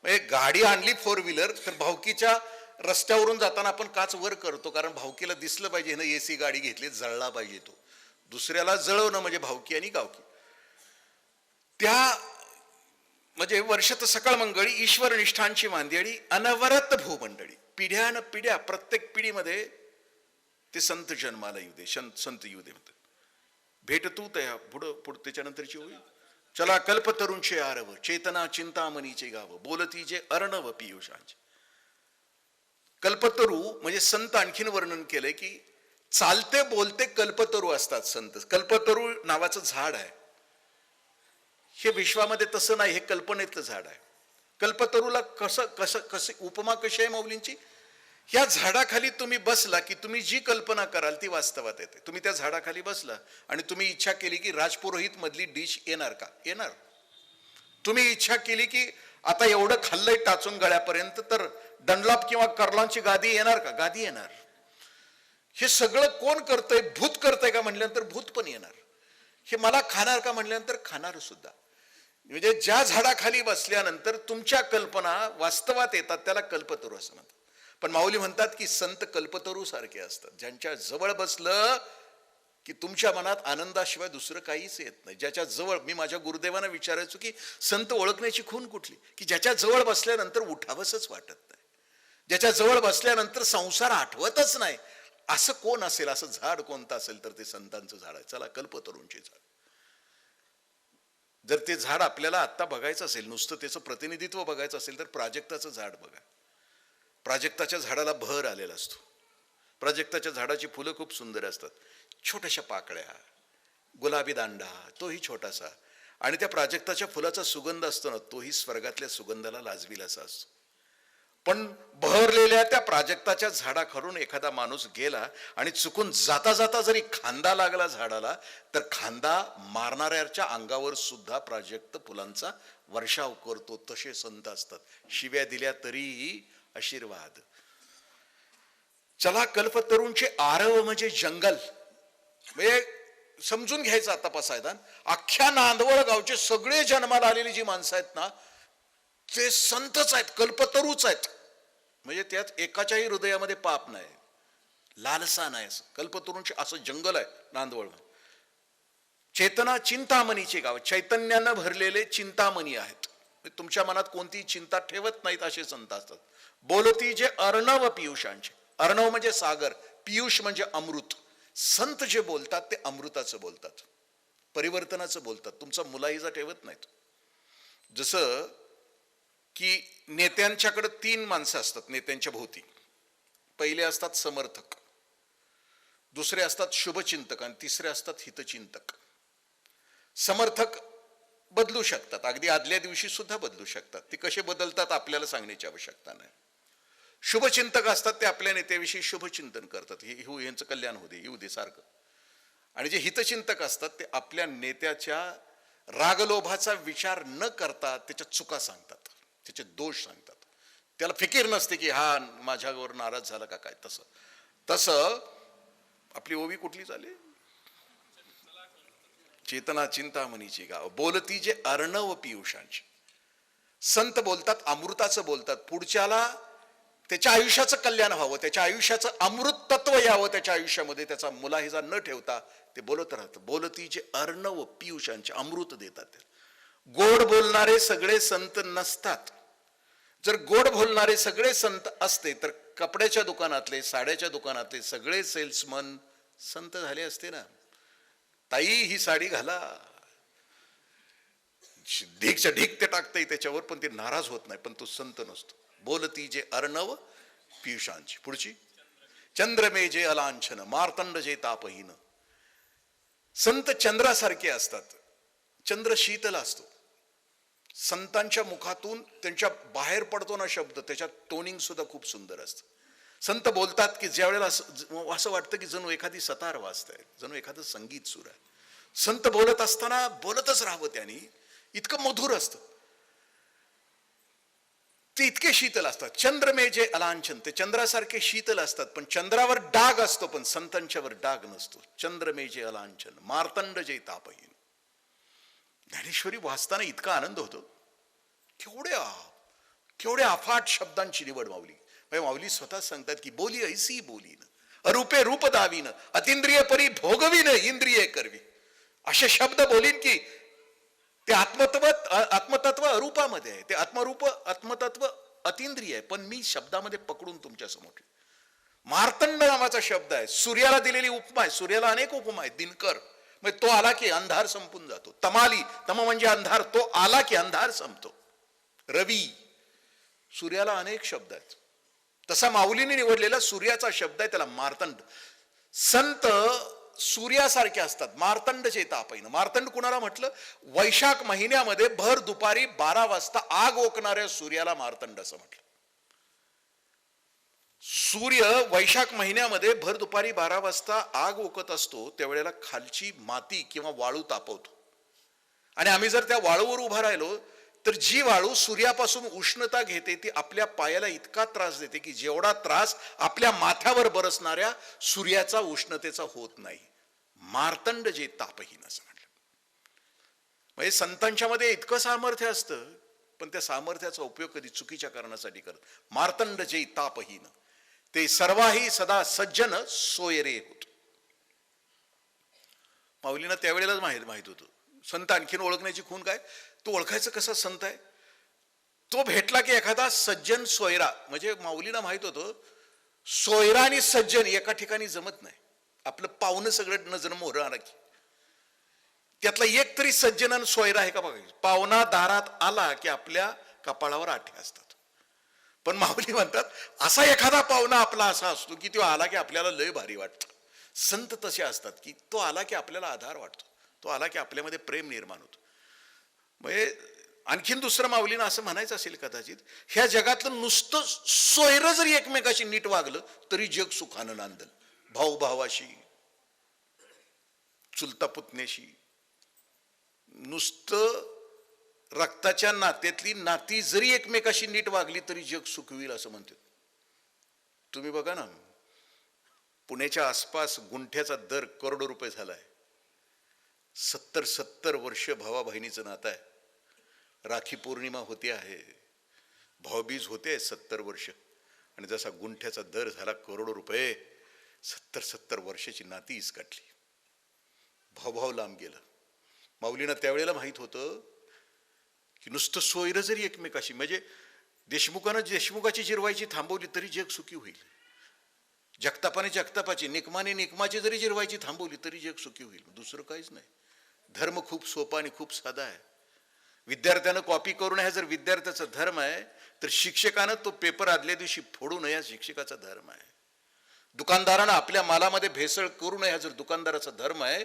म्हणजे गाडी आणली 4 व्हीलर तर भावकीच्या रस्त्यावरून जाताना आपण काच वर करतो, कारण भावकीला दिसलं पाहिजे ना, एसी गाडी घेतली, जळला पाहिजे. तो दुसऱ्याला जळवणं म्हणजे भावकी आणि गावकी. त्या म्हणजे वर्षत सकळ मंगळी, ईश्वर निष्ठांची मांदियाळी, अनवरत भूमंडळी. पिढ्यान पिढ्या, प्रत्येक पिढीमध्ये ते संत जन्माला येऊ दे, संत येऊ दे. भेट तू त्या पुढं त्याच्यानंतरची होईल. चला कल्पतरूंचे आरव, चेतना चिंतामणीचे गाव, बोलती जे अर्णव पियुषांचे. कल्पतरू म्हणजे संत आणखीन वर्णन केलंय की चालते बोलते कल्पतरू असतात संत. कल्पतरू नावाचं झाड आहे. हे विश्वामध्ये तसं नाही, हे कल्पनेतलं झाड आहे. कल्पतरूला कसं कसं कसे उपमा कशी आहे माऊलींची? या झाडाखाली तुम्ही बसला की तुम्ही जी कल्पना कराल ती वास्तवात येते. तुम्ही त्या झाडाखाली बसला आणि तुम्ही इच्छा केली की राजपुरोहित मधली डिश येणार का? येणार. तुम्ही इच्छा केली की आता एवढं खाल्लंय टाचून गळ्यापर्यंत तर डनलॉप किंवा कर्लांची गादी येणार का? गादी येणार. हे सगळं कोण करतंय? भूत करतंय का म्हटल्यानंतर भूत पण येणार. हे मला खाणार का म्हटल्यानंतर खाणार सुद्धा. म्हणजे ज्या झाडाखाली बसल्यानंतर तुमच्या कल्पना वास्तवात येतात त्याला कल्पतरू असं म्हणतात. पण माऊली म्हणतात की संत कल्पतरू सारखे असतात. ज्यांच्या जवळ बसलं की तुमच्या मनात आनंदाशिवाय दुसरं काहीच येत नाही. ज्याच्या जवळ, मी माझ्या गुरुदेवांना विचारायचो की संत ओळखण्याची खूण कुठली? की ज्याच्या जवळ बसल्यानंतर उठावंसच वाटत नाही, ज्याच्या जवळ बसल्यानंतर संसार आठवतच नाही. असं कोण असेल? असं झाड कोणतं असेल तर ते संतांचं झाड आहे. चला, कल्पतरूंचे झाड. जर ते झाड आपल्याला आत्ता बघायचं असेल, नुसतं त्याचं प्रतिनिधित्व बघायचं असेल तर प्राजक्ताचं झाड बघा. प्राजक्ताच्या झाडाला भर आलेला असतो. प्राजक्ताच्या झाडाची फुलं खूप सुंदर असतात, छोट्याशा पाकळ्या, गुलाबी दांडा तोही छोटासा, आणि त्या प्राजक्ताच्या फुलाचा सुगंध असतो ना, तोही स्वर्गातल्या सुगंधाला लाजवील असा असतो. पण बहरलेल्या त्या प्राजक्ताच्या झाडाखालून एखादा माणूस गेला आणि चुकून जाता जाता जरी खांदा लागला झाडाला, तर खांदा मारणाऱ्याच्या अंगावर सुद्धा प्राजक्त फुलांचा वर्षाव करतो. तसे संत असतात. शिव्या दिल्या तरीही आशीर्वाद. चला, कल्पतरूंचे आरव म्हणजे जंगल. म्हणजे समजून घ्यायचं आता पसायदान, अख्ख्या नांदवळ गावचे सगळे जन्माला आलेली जी माणसं आहेत ना, ते संतच आहेत, कल्पतरूच आहेत. म्हणजे त्यात एकाच्याही हृदयामध्ये पाप नाही, लालसा नाही. कल्पतरूंचे असं जंगल आहे नांदवळ. चेतना चिंतामणीचे गाव, चैतन्यानं भरलेले चिंतामणी आहेत. तुमच्या मनात कोणतीही चिंता ठेवत नाहीत असे संत असतात. बोलती जे अर्णव पियुषांचे, अर्णव म्हणजे सागर, पियुष म्हणजे अमृत. संत जे बोलतात ते अमृताचं बोलतात, परिवर्तनाचं बोलतात. तुमचा मुलाहिजा ठेवत नाहीत. जसं की नेत्यांच्याकडे 3 माणसं असतात नेत्यांच्या भोवती. पहिले असतात समर्थक, दुसरे असतात शुभचिंतक, आणि तिसरे असतात हितचिंतक. समर्थक बदलू शकतात, अगदी आदल्या दिवशी सुद्धा बदलू शकतात. ते कसे बदलतात आपल्याला सांगण्याची आवश्यकता नाही. शुभचिंतक असतात, ते आपल्या नेत्याविषयी शुभचिंतन करतात, यांचं कल्याण होऊ दे, येऊ दे सारखं. आणि जे हितचिंतक असतात ते आपल्या नेत्याच्या रागलोभाचा विचार न करता त्याच्या चुका सांगतात, त्याचे दोष सांगतात. त्याला फिकीर नसते की हा माझ्यावर नाराज झाला का काय. तसं आपली ओवी कुठली झाली? चेतना चिंतामणीची गाव, बोलती जे अर्णव पियुषांची. संत बोलतात, अमृताचं बोलतात. पुढच्याला त्याच्या आयुष्याचं कल्याण व्हावं, त्याच्या आयुष्याचं अमृत तत्व यावं त्याच्या आयुष्यामध्ये, त्याचा मुलाहिजा न ठेवता ते बोलत राहतं. बोलती जे अर्णव पियुषांचे, अमृत देतात. गोड बोलणारे सगळे संत नसतात. जर गोड बोलणारे सगळे संत असते तर कपड्याच्या दुकानातले, साड्याच्या दुकानातले सगळे सेल्समन संत झाले असते ना. ताई ही साडी घाला, ढीकच्या ढीक ते टाकते त्याच्यावर, पण ते नाराज होत नाही, पण तो संत नसतो. बोलती जे अर्णव पियुषांची. पुढची, चंद्रमे जे अलांछन, मार्तंड जे तापहीन. संत चंद्रासारखे असतात. चंद्र शीतल असतो. संतांच्या मुखातून त्यांच्या बाहेर पडतो ना शब्द, त्याच्यात टोनिंग सुद्धा खूप सुंदर असतं. संत बोलतात की ज्या वेळेला असं वाटतं की जणू एखादी सतार वाजताय, जणू एखादं संगीत सुरू आहे. संत बोलत असताना बोलतच राहावं त्यांनी, इतकं मधुर असतं. ते इतके शीतल असतात. चंद्रमे जे अलांछन, ते चंद्रासारखे शीतल असतात. पण चंद्रावर डाग असतो, पण संतांच्यावर डाग नसतो. चंद्रमे जे अलांछन, मार्तंड जे तापहीन. ज्ञानेश्वरी वाचताना इतका आनंद होतो. केवढ्या अफाट शब्दांची निवड माऊली. माऊली स्वतः सांगतात की बोली ऐसी बोलीन, अरूपे रूप दावीन, अतिंद्रिय परी भोगवीन, इंद्रिय करवी. असे शब्द बोलीन की ते आत्मतत्व अरूपामध्ये आहे, ते आत्मतत्व अतिंद्रिय आहे, पण मी शब्दामध्ये पकडून तुमच्या समोर. मार्तंड नावाचा शब्द आहे, सूर्याला दिलेली उपमा आहे. सूर्याला अनेक उपमा आहेत. दिनकर म्हणजे तो आला की अंधार संपून जातो. तमाली, तम म्हणजे अंधार, तो आला की अंधार संपतो. रवी, सूर्याला अनेक शब्द आहेत. तसा माऊलीने निवडलेला सूर्याचा शब्द आहे, त्याला मार्तंड. संत सूर्यासारखे असतात, मार्तंड जे तापहीन. मार्तंड कुणाला म्हटलं? वैशाख महिन्यामध्ये भर दुपारी 12 वाजता आग ओकणाऱ्या सूर्याला मार्तंड असं म्हटलं. सूर्य वैशाख महिन्यामध्ये भर दुपारी 12 वाजता आग ओकत असतो, त्यावेळेला खालची माती किंवा वाळू तापवतो. आणि आम्ही जर त्या वाळूवर उभा राहिलो तर जी वाळू सूर्यापासून उष्णता घेते ती आपल्या पायाला इतका त्रास देते की जेवढा त्रास आपल्या माथ्यावर बरसणाऱ्या सूर्याचा उष्णतेचा होत नाही. मार्तंड जे तापहीन असं म्हटलं. म्हणजे संतांच्या मध्ये इतकं सामर्थ्य असतं, पण त्या सामर्थ्याचा उपयोग कधी चुकीच्या कारणासाठी करत. मार्तंड जे तापहीन ते सर्वाही सदा सज्जन सोयरे होत. माऊलींना त्यावेळेलाच माहित होतं संत आणखीन ओळखण्याची खूण काय. तो ओळखायचं कसा संत आहे? तो भेटला की एखादा सज्जन सोयरा. म्हणजे माऊलींना माहित होतं सोयरा आणि सज्जन एका ठिकाणी जमत नाही. आपलं पाहुणं सगळं नजर मोहर आला की त्यातला एक तरी सज्जन आणि सोयरा आहे का बघा. पाहुणा दारात आला की आपल्या कपाळावर आठे असतात. पण माऊली म्हणतात असा एखादा पाहुणा आपला असा असतो की तो आला की आपल्याला लय भारी वाटतं. संत तसे असतात की तो आला की आपल्याला आधार वाटतो, तो आला की आपल्यामध्ये प्रेम निर्माण होतं. म्हणजे आणखीन दुसरं माऊलीनं असं म्हणायचं असेल कदाचित, ह्या जगातलं नुसतं सोयरं जरी एकमेकाशी नीट वागलं तरी जग सुखानं नांदल. भाऊ भावाशी, चुलता पुतण्याशी, नुसतं रक्ताच्या नात्यातली नाती जरी एकमेकाशी नीट वागली तरी जग सुखवील असं म्हणतात. तुम्ही बघा ना, पुण्याच्या आसपास गुंठ्याचा दर करोडो रुपये झालाय. 70 वर्ष भावा बहिणीचं नातं आहे. राखी पौर्णिमा होते आहे, भाऊबीज होते 70 वर्ष, आणि जसा गुंठ्याचा दर झाला करोडो रुपये, 70 वर्षाची नाती इसकाटली. भाऊ लांब गेलं. माऊलींना त्यावेळेला माहित होतं की नुसतं सोयरं जरी एकमेकाशी, म्हणजे देशमुखाची जिरवायची थांबवली तरी जग सुखी होईल. जगतापाने जगतापाची, निकमाने निकमाची जरी जिरवायची थांबवली तरी जग सुखी होईल. दुसरं काहीच नाही. धर्म खूप सोपा आणि खूप साधा आहे. विद्यार्थ्यानं कॉपी करू नये जर विद्यार्थ्याचा धर्म आहे, तर शिक्षकानं तो पेपर आदल्या दिवशी फोडू नये शिक्षकाचा धर्म आहे. दुकानदारानं आपल्या मालामध्ये भेसळ करू नये जर दुकानदाराचा धर्म आहे,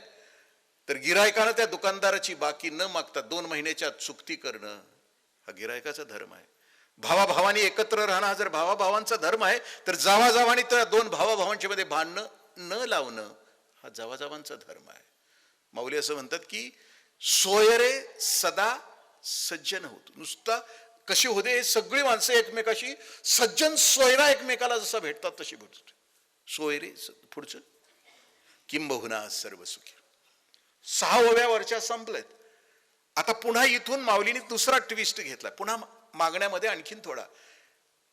तर गिरायकानं त्या दुकानदाराची बाकी न मागता 2 महिन्याच्या चुकती करणं हा गिरायकाचा धर्म आहे. भावाभावानी एकत्र राहणं हा जर भावाभावांचा धर्म आहे, तर जावाजावानी त्या 2 भावाभावांच्या मध्ये भांडणं न लावणं हा जावाजावांचा धर्म आहे. माऊली असं म्हणतात की सोयरे सदा सज्जन होत. नुसता कशी होते हे सगळी माणसं एकमेकाशी सज्जन सोयरा एकमेकाला जसा भेटतात तशी भेटतात. सोयरे पुढचं किंबहुना सर्व सुखी. 6व्या वर्षात संपलेत. आता पुन्हा इथून माऊलीने दुसरा ट्विस्ट घेतला. पुन्हा मागण्यामध्ये आणखीन थोडा.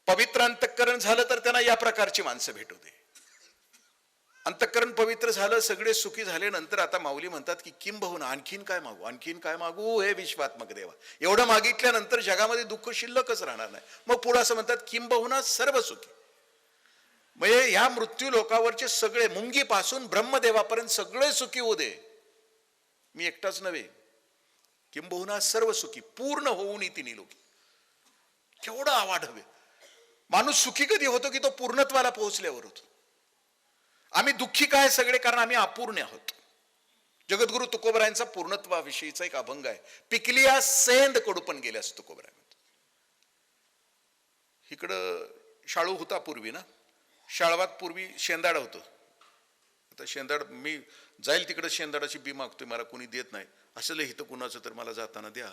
पवित्र अंतःकरण झालं तर त्यांना या प्रकारची माणसं भेट होते. अंतःकरण पवित्र झालं, सगळे सुखी झाले. नंतर आता माऊली म्हणतात की किंबहुना आणखीन काय मागू, आणखीन काय मागू हे विश्वात्मक देवा. एवढं मागितल्यानंतर जगामध्ये दुःख शिल्लकच राहणार नाही. मग पुढे असं म्हणतात किंबहुना सर्व सुखी. म्हणजे ह्या मृत्यू लोकावरचे सगळे मुंगीपासून ब्रह्मदेवापर्यंत सगळे सुखी होऊ दे. मी एकटाच नव्हे, किंबहुना सर्व सुखी पूर्ण होऊन तिन्ही लोकी. केवढं आवाढव्य. माणूस सुखी कधी होतो की तो पूर्णत्वाला पोहोचल्यावर होतो. आम्ही दुःखी काय सगळे, कारण आम्ही अपूर्ण आहोत. जगद्गुरु तुकोबरायांचा पूर्णत्वाविषयीचा एक अभंग आहे. पिकलिया सेंद कडू पण गेल्यास तुकोबराय. इकडं शाळू होता पूर्वी ना, शाळवात पूर्वी शेंदाड होतं. आता शेंदाड मी जाईल तिकडे शेंदाडाची बी मागतोय, मला कोणी देत नाही. असं हिथं कुणाचं तर मला जाताना द्या.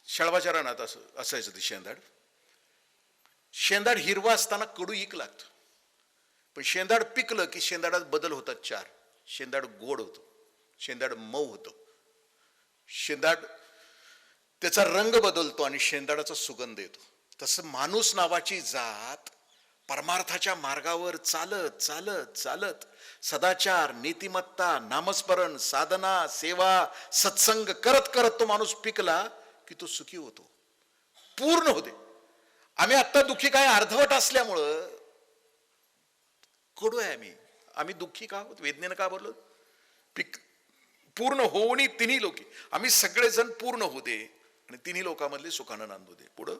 शाळवाच्या रानात असायचं ते शेंदाड. शेंदाड हिरवा असताना कडू इक लागतं, पण शेंदाड पिकलं की शेंदाडात बदल होतात 4. शेंदाड गोड होतं, शेंदाड मऊ होतं, शेंदाड त्याचा रंग बदलतो आणि शेंदाडाचा सुगंध येतो. तसं माणूस नावाची जात परमार्थाच्या मार्गावर चालत चालत चालत सदाचार, नीतिमत्ता, नामस्मरण, साधना, सेवा, सत्संग करत करत तो माणूस पिकला की तो सुखी होतो, पूर्ण होते. आम्ही आत्ता दुःखी काय अर्धवट असल्यामुळं कडू आहे. आम्ही दुःखी का आहोत? वेदनेनं का बोललो? पूर्ण होऊन तिन्ही लोकी. आम्ही सगळेजण पूर्ण होते आणि तिन्ही लोकांमधले सुखानं नांदू दे. पुढं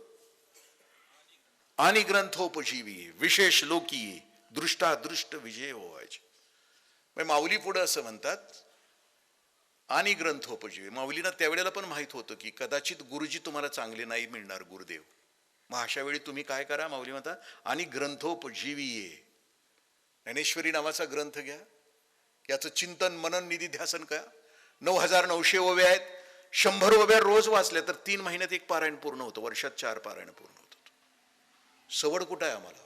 आणि ग्रंथोपजीवी विशेष लोकी दृष्टादृष्ट विजय व्हायचे. माऊली पुढे असं म्हणतात, आणि ग्रंथोपजीवी. माऊलींना त्यावेळेला पण माहित होतं की कदाचित गुरुजी तुम्हाला चांगले नाही मिळणार, गुरुदेव. मग अशा वेळी तुम्ही काय करा, माऊली म्हणतात, आणि ग्रंथोपजीवी ये. ज्ञानेश्वरी नावाचा ग्रंथ घ्या, याचं चिंतन मनन निधी ध्यासन करा. 9,900 ओव्या आहेत. 100 ओव्या रोज वाचल्या तर 3 महिन्यात एक पारायण पूर्ण होतं, वर्षात 4 पारायण पूर्ण होतं. सवड कुठं आहे आम्हाला?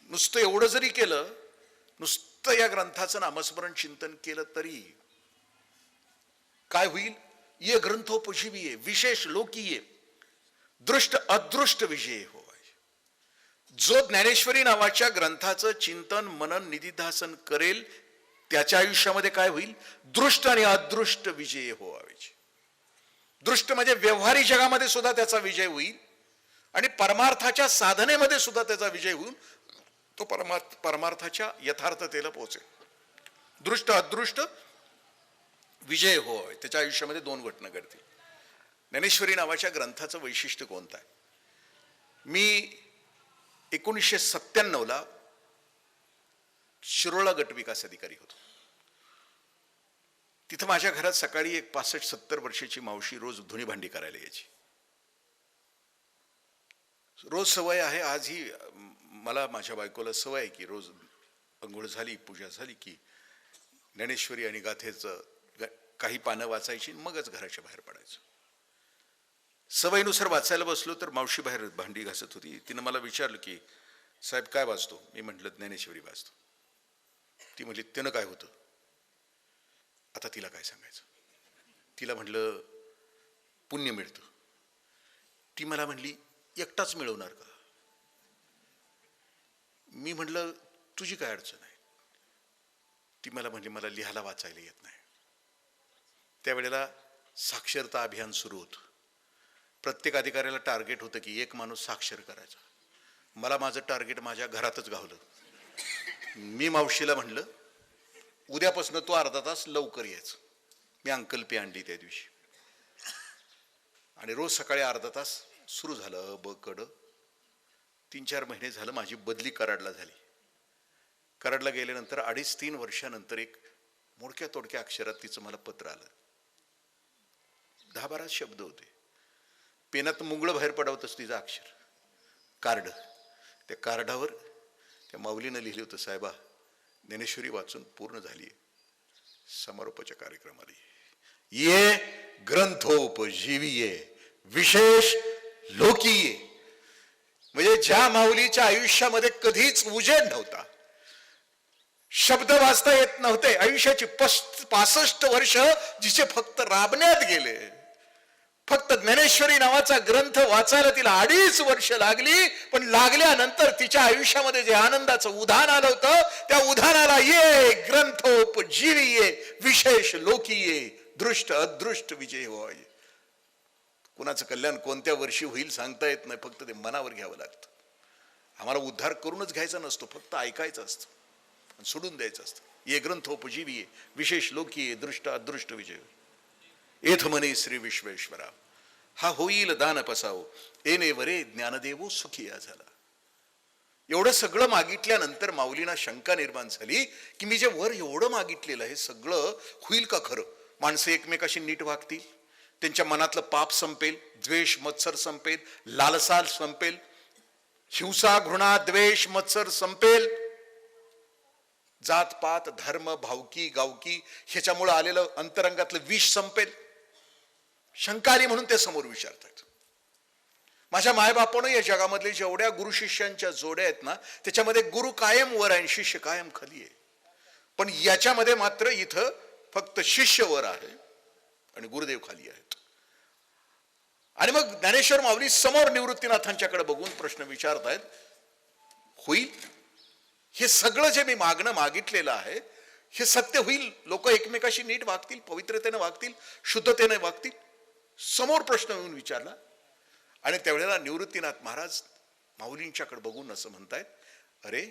नुसतं एवढं जरी केलं, नुसतं या ग्रंथाचं नामस्मरण चिंतन केलं तरी काय होईल? ये ग्रंथोपजीवी ये, विशेष लोकी ये, दृष्ट अदृष्ट विजय हो. जो ज्ञानेश्वरी नावाच्या ग्रंथाचं चिंतन मनन निधिध्यासन करेल त्याच्या आयुष्यामध्ये काय होईल? दृष्ट आणि अदृष्ट विजय हो व्हायचे. दृष्ट म्हणजे व्यवहारी जगामध्ये सुद्धा त्याचा विजय होईल आणि परमार्थाच्या साधनेमध्ये सुद्धा त्याचा विजय होईल. तो परमार्थाच्या यथार्थतेला पोहोचेल. दृष्ट अदृष्ट विजय हो. त्याच्या आयुष्यामध्ये 2 घटना घडतील. ज्ञानेश्वरी नावाच्या ग्रंथाचं वैशिष्ट्य कोणतं आहे? मी 1997 शिरोळा गट विकास अधिकारी होतो. तिथं माझ्या घरात सकाळी एक 65-70 वर्षाची मावशी रोज धुणी भांडी करायला यायची. रोज सवय आहे, आजही मला माझ्या बायकोला सवय आहे की रोज अंघोळ झाली, पूजा झाली की ज्ञानेश्वरी आणि गाथेचं काही पानं वाचायची, मगच घराच्या बाहेर पडायचं. सवयीनुसार वाचायला बसलो तर मावशी बाहेर भांडी घासत होती. तिनं मला विचारलं की साहेब काय वाचतो? मी म्हटलं ज्ञानेश्वरी वाचतो. ती म्हणली त्यानं काय होतं? आता तिला काय सांगायचं? तिला म्हटलं पुण्य मिळतं. ती मला म्हणली एकटाच मिळवणार का? मी म्हटलं तुझी काय अडचण आहे? ती मला म्हणली मला लिहायला वाचायला येत नाही. त्यावेळेला साक्षरता अभियान सुरू होतं. प्रत्येक अधिकाऱ्याला टार्गेट होतं की एक माणूस साक्षर करायचा. मला माझं टार्गेट माझ्या घरातच गावलं. मी मावशीला म्हणलं उद्यापासून तू अर्धा तास लवकर यायचं. मी अंकल्पी आणली त्या दिवशी आणि रोज सकाळी अर्धा तास सुरू झालं. बकड 3-4 महिने झालं. माझी बदली कराडला झाली. कराडला गेल्यानंतर 2.5-3 वर्षानंतर एक मोडक्या तोडक्या अक्षरात तिचं मला पत्र आलं. 10-12 शब्द होते. पेनात मुंगळं बाहेर पडवतच तिचं अक्षर, कार्ड. त्या कार्डावर त्या माऊलीनं लिहिलं होतं, साहेबा ज्ञानेश्वरी वाचून पूर्ण झाली, समारोपाच्या कार्यक्रमाला ये, ग्रंथोपजीवी ये, विशेष लोकी ये. म्हणजे ज्या माऊलीच्या आयुष्यामध्ये कधीच उजेड नव्हता, शब्द वाचता येत नव्हते, आयुष्याची 65 वर्ष जिचे फक्त राबण्यात गेले, फक्त ज्ञानेश्वरी नावाचा ग्रंथ वाचायला तिला 2.5 वर्ष लागली. पण लागल्यानंतर तिच्या आयुष्यामध्ये जे आनंदाचं उधाण आलं होतं, त्या उधाणाला ये ग्रंथोपजीवी ये, विशेष लोकी ये, दृष्ट अदृष्ट विजय होय. कुणाचं कल्याण कोणत्या वर्षी होईल सांगता येत नाही, फक्त ते मनावर घ्यावं लागतं. आम्हाला उद्धार करूनच घ्यायचा नसतो, फक्त ऐकायचं असतं, सोडून द्यायचं असतं. ये ग्रंथोपजीवी ये, विशेष लोकी ये, दृष्ट अदृष्ट विजय एथ म्हणे श्री विश्वेश्वरा. हा होईल दान पसावो, एने वरे ज्ञानदेवो सुखिया झाला. एवढं सगळं मागितल्यानंतर माऊलींना शंका निर्माण झाली की मी जे वर एवढं मागितलेलं आहे सगळं होईल का खरं? माणसं एकमेकाशी नीट वागतील, त्यांच्या मनातलं पाप संपेल, द्वेष मत्सर संपेल, लालसा संपेल, हिंसा घृणा द्वेष मत्सर संपेल, जातपात धर्म भावकी गावकी ह्याच्यामुळे आलेलं अंतरंगातलं विष संपेल. शंका आली म्हणून ते समोर विचारतात. माझ्या मायबापानं या जगामधले जेवढ्या गुरु शिष्यांच्या जोड्या आहेत ना, त्याच्यामध्ये गुरु कायम वर आहे, शिष्य कायम खाली आहे. पण याच्यामध्ये मात्र इथं फक्त शिष्य वर आहे आणि गुरुदेव खाली आहेत. आणि मग ज्ञानेश्वर माऊली समोर निवृत्तीनाथांच्याकडे बघून प्रश्न विचारतायत, होईल हे सगळं जे मी मागितलेलं आहे हे सत्य होईल? लोक एकमेकाशी नीट वागतील, पवित्रतेने वागतील, शुद्धतेने वागतील? समोर प्रश्न येऊन विचारला. आणि त्यावेळेला निवृत्तीनाथ महाराज माऊलींच्याकडे बघून असं म्हणतायत, अरे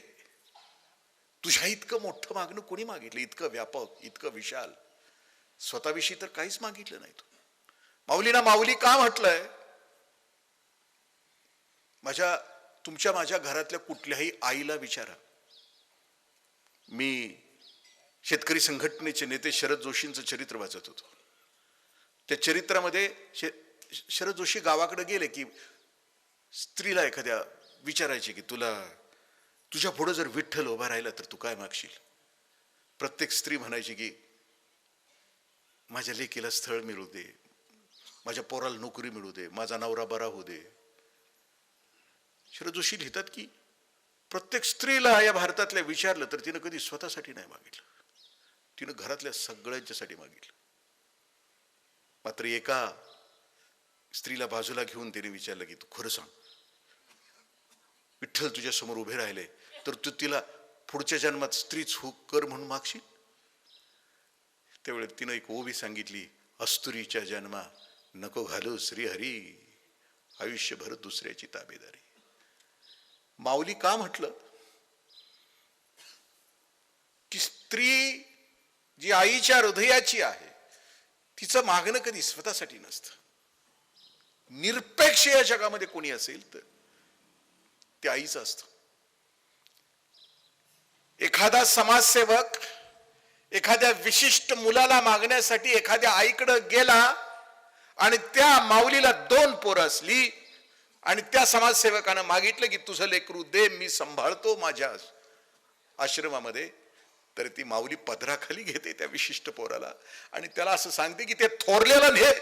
तुझ्या इतकं मोठं मागणं कोणी मागितलं? इतकं व्यापक, इतकं विशाल, स्वतःविषयी तर काहीच मागितलं नाही. माऊलींना माऊली का म्हटलंय? माझ्या घरातल्या कुठल्याही आईला विचारा, मी शेतकरी संघटनेचे नेते शरद जोशींचं चरित्र वाचत होतो. त्या चरित्रामध्ये शरद जोशी गावाकडे गेले की स्त्रीला एखाद्या विचारायचे की तुझ्या पुढे जर विठ्ठल उभा राहिला तर तू काय मागशील. प्रत्येक स्त्री म्हणायची की माझ्या लेकीला स्थळ मिळू दे, माझ्या पोराला नोकरी मिळू दे, माझा नवरा बरा होऊ दे. शरद जोशी लिहितात की प्रत्येक स्त्रीला या भारतातल्या विचारलं तर तिनं कधी स्वतःसाठी नाही मागितलं, तिनं घरातल्या सगळ्यांच्यासाठी मागितलं. मात्र एका स्त्रीला बाजूला घेऊन तिने विचारलं की तू खरं सांग, विठ्ठल तुझ्या समोर उभे राहिले तर तू तिला पुढच्या जन्मात स्त्रीच हो कर म्हणून मागशील. त्यावेळी तिनं एक ओवी सांगितली, अस्तुरीच्या जन्मा नको घालू श्रीहरी, आयुष्यभर दुसऱ्याची ताबेदारी. माऊली का म्हटलं की स्त्री जी आईच्या हृदयाची आहे तिचं मागणं कधी स्वतःसाठी नसतं. निरपेक्ष या जगामध्ये कोणी असेल तर ते आईचं असतं. एखादा समाजसेवक एखाद्या विशिष्ट मुलाला मागण्यासाठी एखाद्या आईकडे गेला आणि त्या माऊलीला 2 पोरं असली आणि त्या समाजसेवकानं मागितलं की तुझं लेकरू दे, मी सांभाळतो माझ्या आश्रमामध्ये, तर ती माऊली पदराखाली घेते त्या विशिष्ट पोराला आणि त्याला असं सांगते की ते थोरलेलं ने,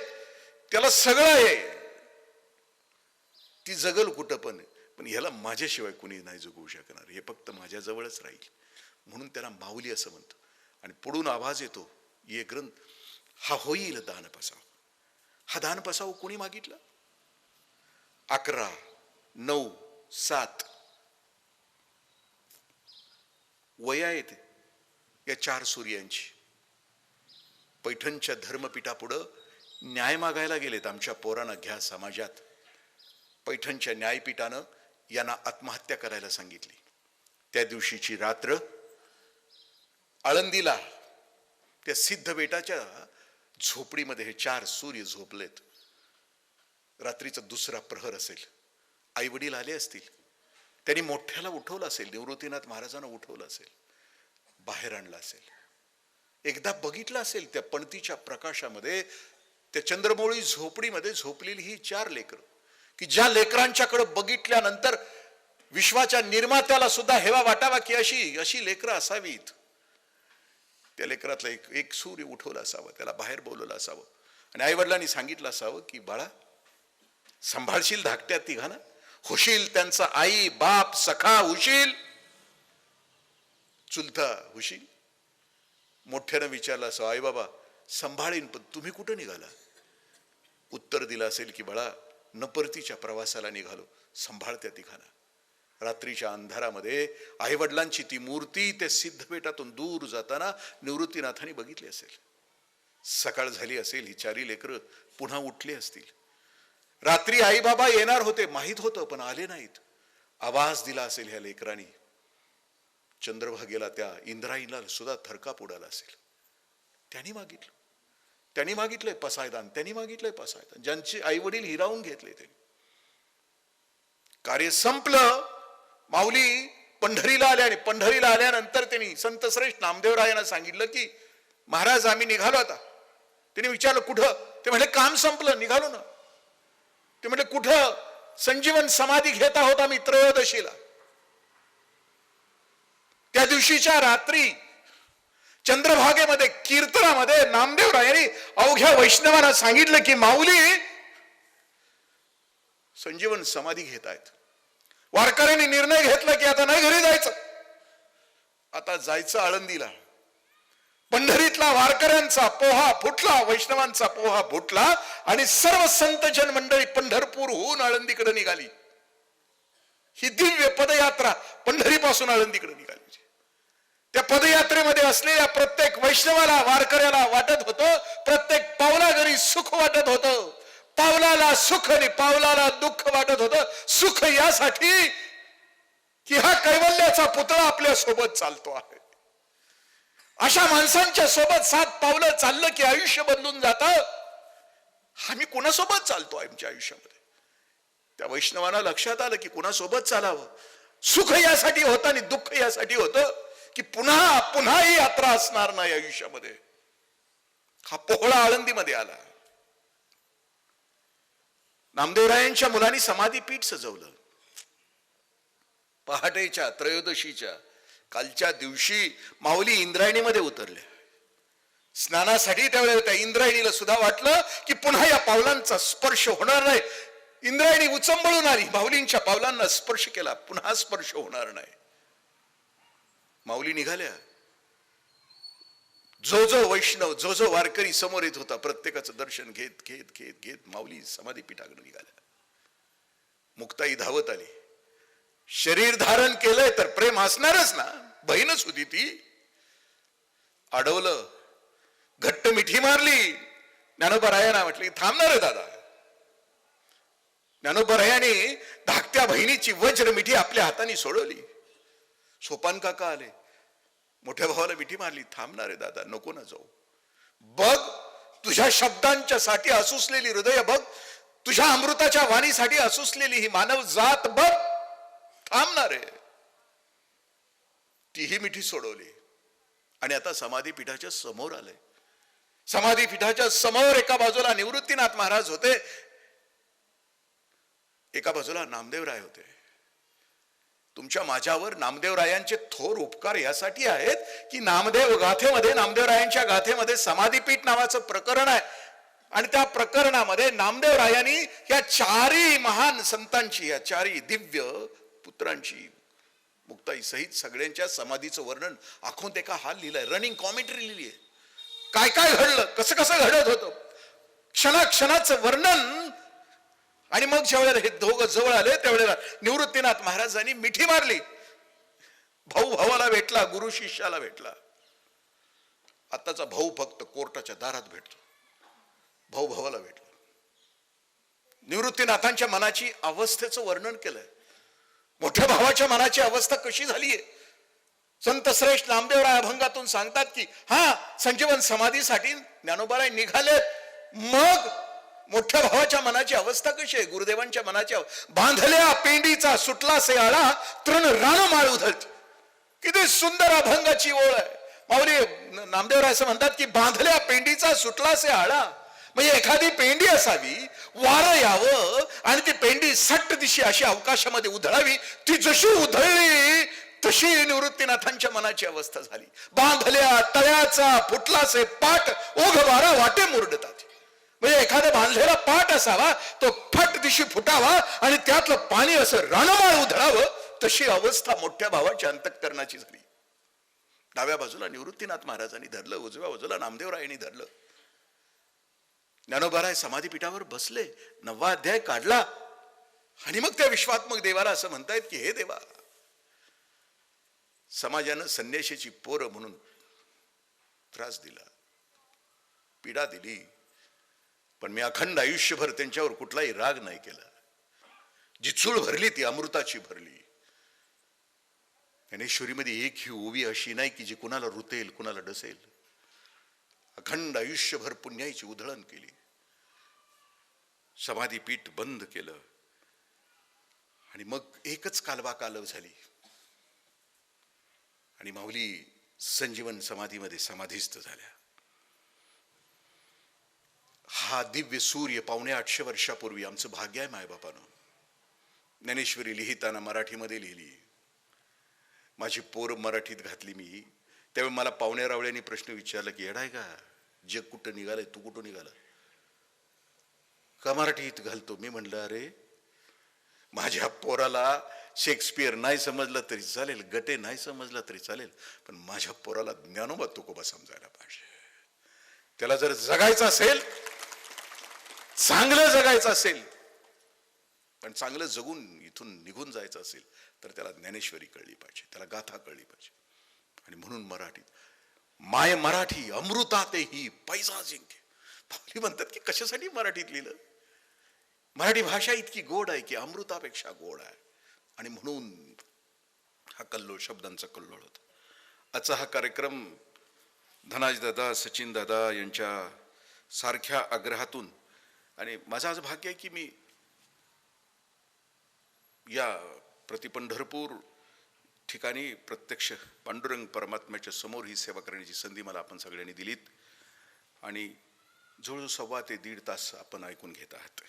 त्याला सगळं आहे, ती जगल कुठं पण ह्याला माझ्याशिवाय कुणी नाही जगवू शकणार, हे फक्त माझ्या जवळच राहील. म्हणून त्याला माऊली असं म्हणतो. आणि पुढून आवाज येतो, ये ग्रंथ हा होईल दान पसाव. हा दान पसाव कोणी मागितला? 11, 9, 7 वया येते या 4 सूर्यांची. पैठणच्या धर्मपीठापुढं न्याय मागायला गेलेत, आमच्या पोरांना घ्या समाजात. पैठणच्या न्यायपीठानं यांना आत्महत्या करायला सांगितली. त्या दिवशीची रात्र आळंदीला त्या सिद्ध बेटाच्या झोपडीमध्ये हे 4 सूर्य झोपलेत. रात्रीचा 2रा प्रहर असेल, आई वडील आले असतील, त्यांनी मोठ्याला उठवलं असेल, निवृत्तीनाथ महाराजांना उठवलं असेल, बाहेर आणलं असेल, एकदा बघितलं असेल त्या पणतीच्या प्रकाशामध्ये त्या चंद्रमौळी झोपडीमध्ये झोपलेली ही 4 लेकरं की ज्या लेकरांच्याकडे बघितल्यानंतर विश्वाच्या निर्मात्याला सुद्धा हेवा वाटावा की अशी लेकरं असावीत. त्या लेकरातला एक सूर्य उठवला असावं, त्याला बाहेर बोलवलं असावं आणि आई वडिलांनी सांगितलं असावं की बाळा सांभाळशील धाकट्या तिघांना, होशील त्यांचा आई बाप सखा होशील, चुलता होशील. मोठ्यानं विचारलं असं, आई बाबा सांभाळीन पण तुम्ही कुठं निघाला? उत्तर दिलं असेल की बाळा न परतीच्या प्रवासाला निघालो, सांभाळत्या तिघांना. रात्रीच्या अंधारामध्ये आई वडिलांची ती मूर्ती त्या सिद्ध बेटातून दूर जाताना निवृत्तीनाथांनी बघितली असेल. सकाळ झाली असेल, ही 4 लेकरं पुन्हा उठली असतील. रात्री आई बाबा येणार होते माहित होतं पण आले नाहीत. आवाज दिला असेल ह्या लेकरांनी. चंद्रभागेला त्या इंद्रायणीला सुद्धा थरकाप उडाला असेल. त्यांनी मागितलंय पसायदान, त्यांनी मागितलंय पसायदान, ज्यांचे आई वडील हिरावून घेतले. ते कार्य संपलं. माऊली पंढरीला आले आणि पंढरीला आल्यानंतर त्यांनी संतश्रेष्ठ नामदेवरायांना सांगितलं की महाराज आम्ही निघालो आता. त्यांनी विचारलं कुठं? ते म्हटले काम संपलं निघालो ना. ते म्हटले कुठं? संजीवन समाधी घेत आहोत आम्ही त्रयोदशीला. त्या दिवशीच्या रात्री चंद्रभागेमध्ये कीर्तनामध्ये नामदेवरायांनी अवघ्या वैष्णवांना सांगितलं की माऊली संजीवन समाधी घेत आहेत. वारकऱ्यांनी निर्णय घेतला की आता नाही घरी जायचं, आता जायचं आळंदीला. पंढरीतला वारकऱ्यांचा पोहा फुटला, वैष्णवांचा पोहा फुटला आणि सर्व संतजन मंडळी पंढरपूरहून आळंदीकडे निघाली. ही दिव्य पदयात्रा पंढरीपासून आळंदीकडे निघाली. त्या पदयात्रेमध्ये असलेल्या प्रत्येक वैष्णवाला वारकऱ्याला वाटत होतं, प्रत्येक पावलाघरी सुख वाटत होतं. पावलाला सुख आणि पावलाला दुःख वाटत होतं. सुख यासाठी की हा कैवल्याचा पुतळा आपल्या सोबत चालतो आहे. अशा माणसांच्या सोबत 7 पावलं चाललं की आयुष्य बदलून जातं. आम्ही कोणासोबत चालतो आमच्या आयुष्यामध्ये? त्या वैष्णवांना लक्षात आलं की कोणासोबत चालावं. सुख यासाठी होतं आणि दुःख यासाठी होतं की पुन्हा पुन्हा ही यात्रा असणार नाही आयुष्यामध्ये. हा पोहळा आळंदीमध्ये आला. नामदेवरायांच्या मुलांनी समाधीपीठ सजवलं. पहाटेच्या त्रयोदशीच्या कालच्या दिवशी माऊली इंद्रायणीमध्ये उतरल्या स्नानासाठी. त्यावेळेला त्या इंद्रायणीला सुद्धा वाटलं की पुन्हा या पावलांचा स्पर्श होणार नाही. इंद्रायणी उचंबळून आली, माऊलींच्या पावलांना स्पर्श केला, पुन्हा स्पर्श होणार नाही. माऊली निघाल्या. जो जो वैष्णव, जो जो वारकरी समोर येत होता, प्रत्येकाचं दर्शन घेत घेत घेत घेत माऊली समाधीपीठाकडे निघाल्या. मुक्ताई धावत आली. शरीर धारण केलंय तर प्रेम असणारच ना, बहीणच होती ती. अडवलं, घट्ट मिठी मारली. ज्ञानोबरायांना म्हटली थांबणार आहे दादा. ज्ञानोबरायांनी धाकट्या बहिणीची वज्र मिठी आपल्या हाताने सोडवली. सोपान काका आले, मोठ्या भावाला मिठी मारली. थांबणार आहे दादा, नको ना जाऊ. बघ तुझ्या शब्दांच्या साठी असुसलेली हृदय बघ, तुझ्या अमृताच्या वाणीसाठी असुसलेली ही मानव जात बघ, थांबणार आहे. तीही मिठी सोडवली आणि आता समाधीपीठाच्या समोर आले. समाधीपीठाच्या समोर एका बाजूला निवृत्तीनाथ महाराज होते, एका बाजूला नामदेवराय होते. तुमच्या माझ्यावर नामदेवरायांचे थोर उपकार यासाठी आहेत की नामदेव गाथेमध्ये, नामदेवरायांच्या गाथेमध्ये समाधीपीठ नावाचं प्रकरण आहे आणि त्या प्रकरणामध्ये नामदेवरायांनी या चारही महान संतांची, या चारही दिव्य पुत्रांची, मुक्ताई सहित सगळ्यांच्या समाधीचं वर्णन आखून ते का हाल लिहिलंय. रनिंग कॉमेंट्री लिहिली आहे. काय काय घडलं, कसं कसं घडत होतं, क्षणाक्षणाचं वर्णन. आणि मग ज्या वेळेला हे दोघं जवळ आले त्यावेळेला निवृत्तीनाथ महाराजांनी मिठी मारली. भाऊ भावाला भेटला, गुरु शिष्याला भेटला. आताचा भाऊ फक्त कोर्टाच्या दारात भेटतो, भाऊ भावाला भेटला. निवृत्तीनाथांच्या मनाची अवस्थेचं वर्णन केलंय. मोठ्या भावाच्या मनाची अवस्था कशी झालीय. संत श्रेष्ठ नामदेवराय अभंगातून सांगतात की हा संजीवन समाधीसाठी ज्ञानोबाराय निघालेत. मग मोठ्या भावाच्या मनाची अवस्था कशी आहे, गुरुदेवांच्या मनाची. बांधल्या पेंडीचा सुटला से आळा, तृण रान माळ उधळती. किती सुंदर अभंगाची ओळ आहे. माऊली नामदेवराय असं म्हणतात की बांधल्या पेंडीचा सुटला से आळा, म्हणजे एखादी पेंडी असावी, वारं यावं आणि ती पेंडी सट्ट दिशी अशी अवकाशामध्ये उधळावी. ती जशी उधळली तशी निवृत्तीनाथांच्या मनाची अवस्था झाली. बांधल्या तळ्याचा फुटलासे पाट, ओघ वारा वाटे मुरडतात. म्हणजे एखादा बांधलेला पाट असावा, तो फट दिशी फुटावा आणि त्यातलं पाणी असं रानमाळ उधळावं, तशी अवस्था मोठ्या भावाच्या अंतःकरणाची झाली. डाव्या बाजूला निवृत्तीनाथ महाराजांनी धरलं, उजव्या बाजूला नामदेवरायांनी धरलं. ज्ञानोबाराय समाधीपीठावर बसले, 9वा अध्याय काढला आणि मग त्या विश्वात्मक देवाला असं म्हणतायत की हे देवा, समाजानं संन्याशीची पोरं म्हणून त्रास दिला, पीडा दिली, पण मी अखंड आयुष्यभर त्यांच्यावर कुठलाही राग नाही केला. जी चूळ भरली ती अमृताची भरली. ज्ञानेश्वरीमध्ये एक ही ओवी अशी नाही की जी कुणाला रुतेल, कुणाला डसेल. अखंड आयुष्यभर पुण्याची उधळण केली. समाधीपीठ बंद केलं आणि मग एकच कालवा कालव झाली आणि माऊली संजीवन समाधीमध्ये समाधीस्थ झाल्या. हा दिव्य सूर्य 750 वर्षापूर्वी आमचं भाग्य आहे मायबापानं. ज्ञानेश्वरी लिहिताना मराठीमध्ये लिहिली. माझी पोर मराठीत घातली मी. त्यावेळी मला पाहुण्या रावळ्यांनी प्रश्न विचारला की येडाय का, जग कुठं निघालंय, तू कुठं निघाला, का मराठीत घालतो. मी म्हणलं अरे माझ्या पोराला शेक्सपियर नाही समजलं तरी चालेल, गटे नाही समजलं तरी चालेल, पण माझ्या पोराला ज्ञानोबा तुकोबा समजायला पाहिजे. त्याला जर जगायचं असेल, चांगलं जगायचं असेल, पण चांगलं जगून इथून निघून जायचं असेल तर त्याला ज्ञानेश्वरी कळली पाहिजे, त्याला गाथा कळली पाहिजे. आणि म्हणून मराठीत माय मराठी अमृतातेही पैजा जिंके. पावली म्हणतात की कशासाठी मराठीत लिहिलं. मराठी भाषा इतकी गोड आहे की अमृतापेक्षा गोड आहे. आणि म्हणून हा कल्लोळ, शब्दांचा कल्लोळ होता. आजचा हा कार्यक्रम धनाज दादा, सचिन दादा यांच्या सारख्या आग्रहातून, आणि माझं आज भाग्य आहे की मी या प्रतिपंढरपूर ठिकाणी प्रत्यक्ष पांडुरंग परमात्म्याच्या समोर ही सेवा करण्याची संधी मला आपण सगळ्यांनी दिलीत आणि जवळजवळ 1.25 ते 1.5 तास आपण ऐकून घेत आहात.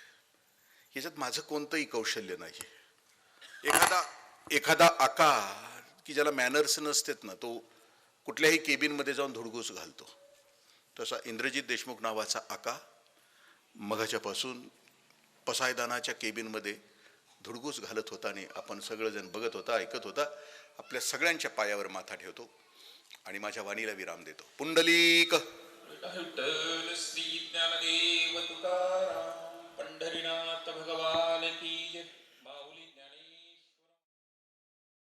याच्यात माझं कोणतंही कौशल्य नाही. एखादा आकार की ज्याला मॅनर्स नसतात ना, तो कुठल्याही केबिनमध्ये जाऊन धुडगूस घालतो. तसा इंद्रजित देशमुख नावाचा आका मघाच्यापासून पसायदानाच्या केबिनमध्ये धुडगूस घालत होता आणि आपण सगळेजण बघत होता, ऐकत होता. आपल्या सगळ्यांच्या पायावर माथा ठेवतो आणि माझ्या वाणीला विराम देतो. पुंडलिक विठ्ठल श्री ज्ञानदेव तुकाराम पंढरीनाथ